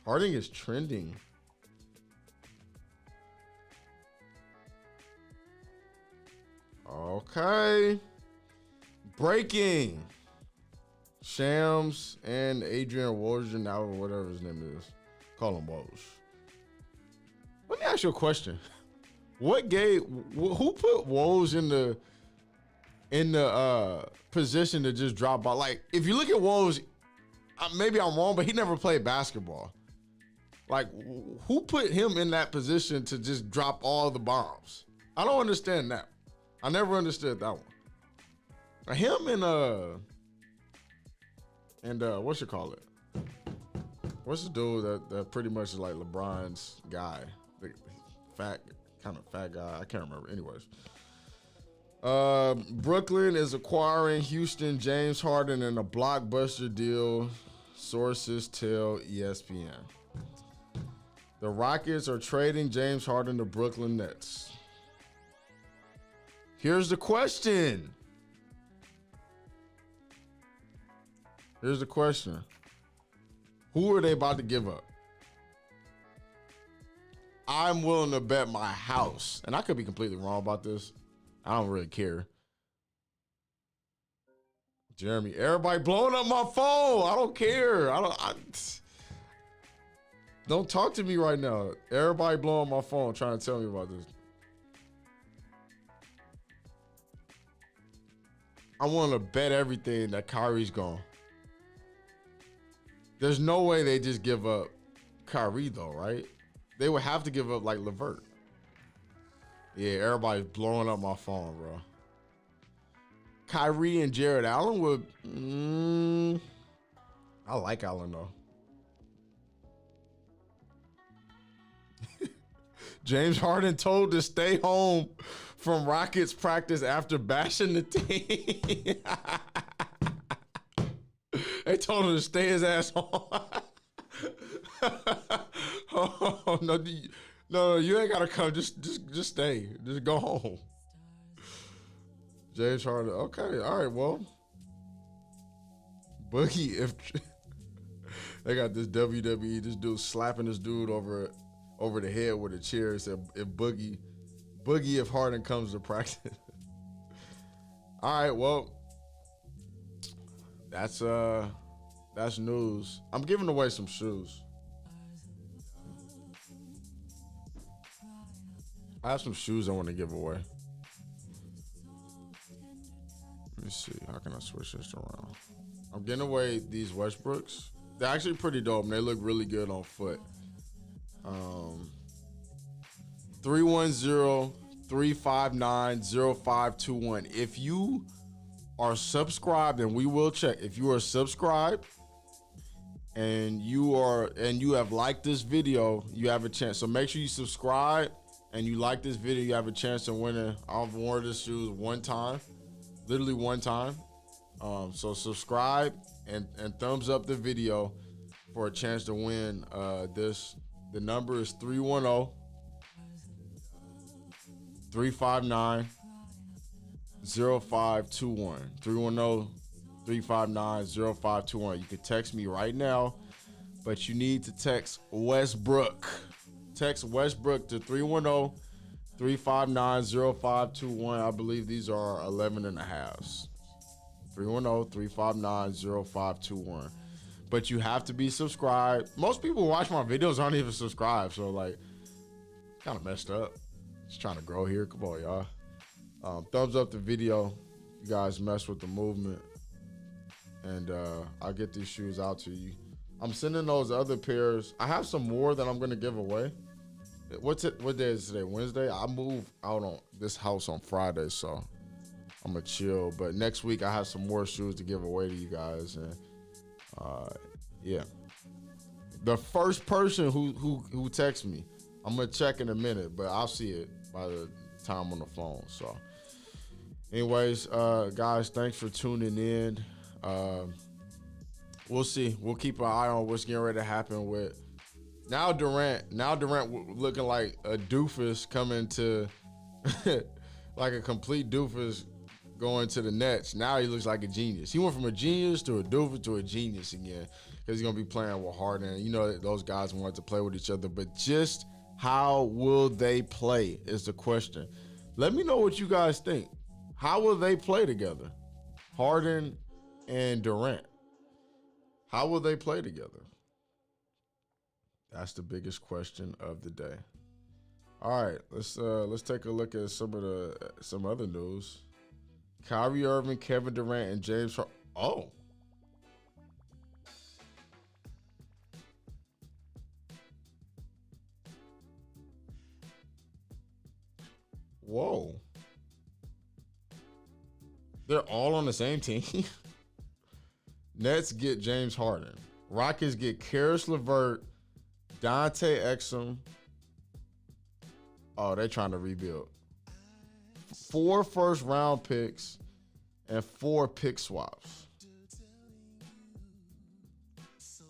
D: Harden is trending. Okay. Breaking. Shams and Adrian Wojnarowski, or whatever his name is. Call him Woj. Let me ask you a question. Who put Woj in the position to just drop ball? If you look at Woj, maybe I'm wrong, but he never played basketball. Who put him in that position to just drop all the bombs? I don't understand that. I never understood that one. Him and what you call it? What's the dude that pretty much is like LeBron's guy? The kind of fat guy. I can't remember. Anyways. Brooklyn is acquiring Houston James Harden in a blockbuster deal, sources tell ESPN. The Rockets are trading James Harden to Brooklyn Nets. Here's the question. Who are they about to give up? I'm willing to bet my house, and I could be completely wrong about this. I don't really care. Jeremy, everybody blowing up my phone. I don't care. Don't talk to me right now. Everybody blowing my phone trying to tell me about this. I want to bet everything that Kyrie's gone. There's no way they just give up Kyrie though, right? They would have to give up LeVert. Yeah, everybody's blowing up my phone, bro. Kyrie and Jared Allen would. I like Allen though. James Harden told to stay home from Rockets practice after bashing the team. They told him to stay his ass home. Oh, no, you ain't gotta come. Just stay. Just go home. James Harden. Okay, all right. Well, Boogie. If they got this WWE, this dude slapping this dude over the head with a chair. It said, "If Boogie, if Harden comes to practice." All right. Well, that's news. I'm giving away some shoes. I have some shoes I want to give away. Let me see. How can I switch this around? I'm giving away these Westbrooks. They're actually pretty dope, and they look really good on foot. 310-359-0521. If you are subscribed, and we will check. If you are subscribed and you have liked this video, you have a chance. So make sure you subscribe and you like this video. You have a chance of winning. I've worn this shoes one time, literally one time. So subscribe and thumbs up the video for a chance to win this. The number is 310-359-0521. 310-359-0521. You can text me right now, but you need to text Westbrook. Text Westbrook to 310-359-0521. I believe these are 11 and a halves. 310-359-0521. But you have to be subscribed. Most people who watch my videos aren't even subscribed, so like, kind of messed up. Just trying to grow here. Come on, y'all. Thumbs up the video. You guys mess with the movement, and I'll get these shoes out to you. I'm sending those other pairs. I have some more that I'm gonna give away. What day is today? Wednesday. I move out on this house on Friday, so I'm gonna chill. But next week I have some more shoes to give away to you guys, and yeah. The first person who texts me, I'm gonna check in a minute, but I'll see it by the time on the phone. So anyways, guys, thanks for tuning in. We'll see. We'll keep an eye on what's getting ready to happen with now Durant looking like a doofus coming to like a complete doofus going to the Nets. Now he looks like a genius. He went from a genius to a doofus to a genius again, because he's gonna be playing with Harden. You know, those guys want to play with each other, but just how will they play is the question. Let me know what you guys think. How will they play together? Harden and Durant. How will they play together? That's the biggest question of the day. All right, let's take a look at some other news. Kyrie Irving, Kevin Durant, and James Harden. Oh. Whoa. They're all on the same team. Nets get James Harden. Rockets get Karis LeVert, Dante Exum. Oh, they're trying to rebuild. 4 first-round picks and 4 pick swaps.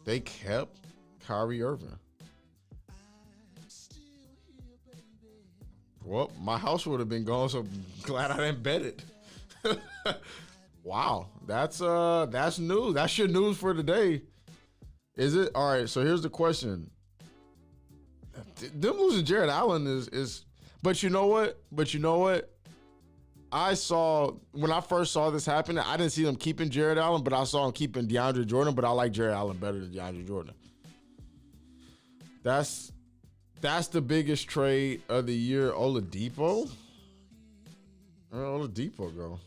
D: They kept Kyrie Irving. Well, my house would have been gone, so glad I didn't bet it. Wow, that's news. That's your news for today. Is it? All right, so here's the question. Them losing Jared Allen is but you know what? When I first saw this happen, I didn't see them keeping Jared Allen, but I saw them keeping DeAndre Jordan, but I like Jared Allen better than DeAndre Jordan. That's the biggest trade of the year. Oladipo? Where Oladipo go?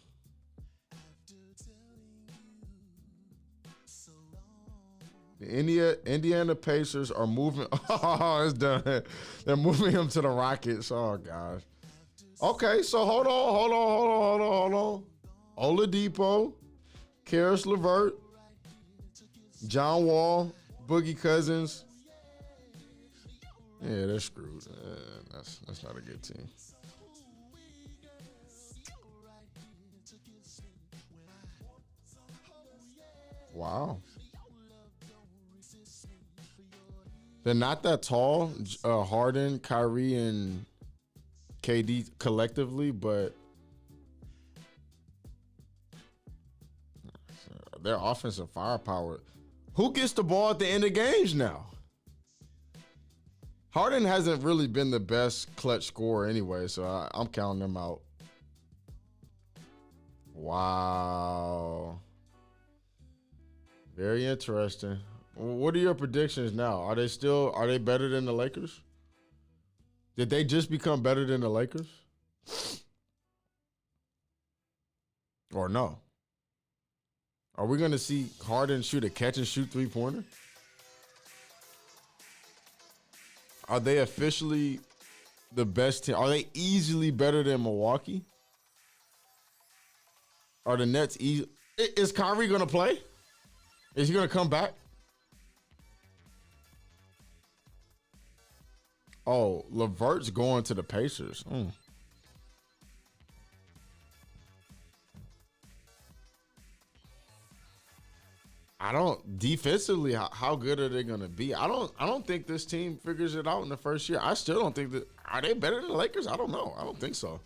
D: The Indiana Pacers are moving. Oh, it's done. They're moving him to the Rockets. Oh, gosh. Okay, so hold on. Oladipo, Karis LeVert, John Wall, Boogie Cousins. Yeah, they're screwed. That's not a good team. Wow. They're not that tall, Harden, Kyrie, and KD collectively, but their offensive firepower. Who gets the ball at the end of games now? Harden hasn't really been the best clutch scorer anyway, so I'm counting them out. Wow. Very interesting. What are your predictions now? Are they better than the Lakers? Did they just become better than the Lakers? Or no? Are we going to see Harden shoot a catch and shoot three-pointer? Are they officially the best team? Are they easily better than Milwaukee? Are the Nets easy? Is Kyrie going to play? Is he going to come back? Oh, Levert's going to the Pacers. I don't defensively. How good are they going to be? I don't think this team figures it out in the first year. I still don't think that. Are they better than the Lakers? I don't know. I don't think so.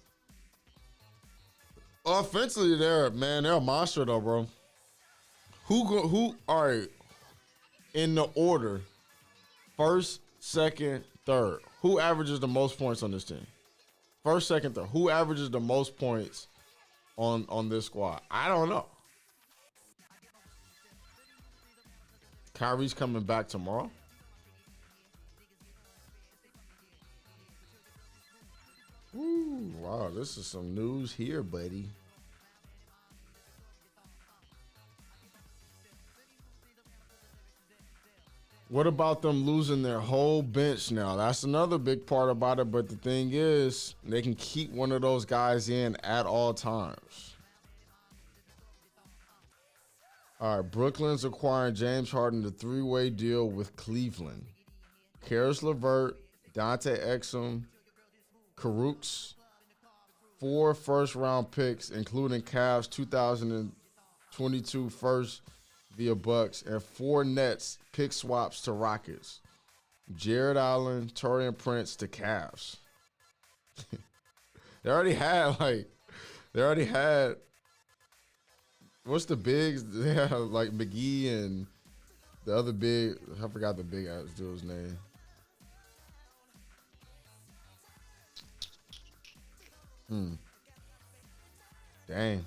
D: Offensively, they're a monster though, bro. Who? All right, in the order, first, second, third. Who averages the most points on this team? First, second, third. Who averages the most points on this squad? I don't know. Kyrie's coming back tomorrow. Ooh, wow, this is some news here, buddy. What about them losing their whole bench now? That's another big part about it, but the thing is, they can keep one of those guys in at all times. All right, Brooklyn's acquiring James Harden to three-way deal with Cleveland. Karis LeVert, Dante Exum, Karooks, 4 first-round picks, including Cavs 2022 first via Bucks, and 4 Nets pick swaps to Rockets. Jared Allen, Taurean Prince to Cavs. They already had what's the bigs? They have like McGee and the other big. I forgot the big ass dude's name. Dang.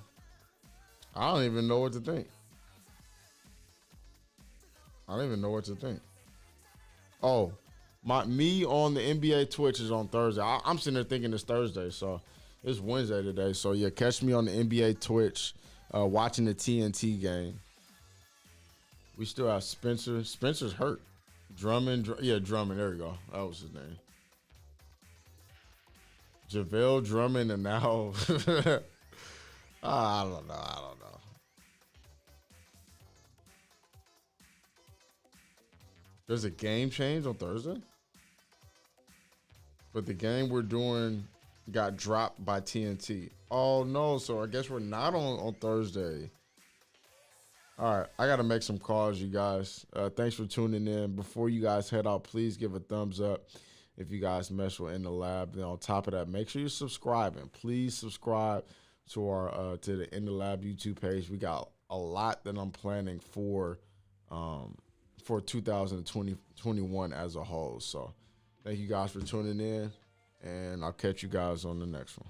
D: I don't even know what to think. Oh, me on the NBA Twitch is on Thursday. I'm sitting there thinking it's Thursday, so it's Wednesday today. So yeah, catch me on the NBA Twitch watching the TNT game. We still have Spencer. Spencer's hurt. Drummond. Drummond. There we go. That was his name. JaVale Drummond and now I don't know. There's a game change on Thursday? But the game we're doing got dropped by TNT. Oh, no. So I guess we're not on Thursday. All right. I got to make some calls, you guys. Thanks for tuning in. Before you guys head out, please give a thumbs up if you guys mess with In the Lab. Then on top of that, make sure you're subscribing. Please subscribe to our to the In the Lab YouTube page. We got a lot that I'm planning for 2021 as a whole. So thank you guys for tuning in, and I'll catch you guys on the next one.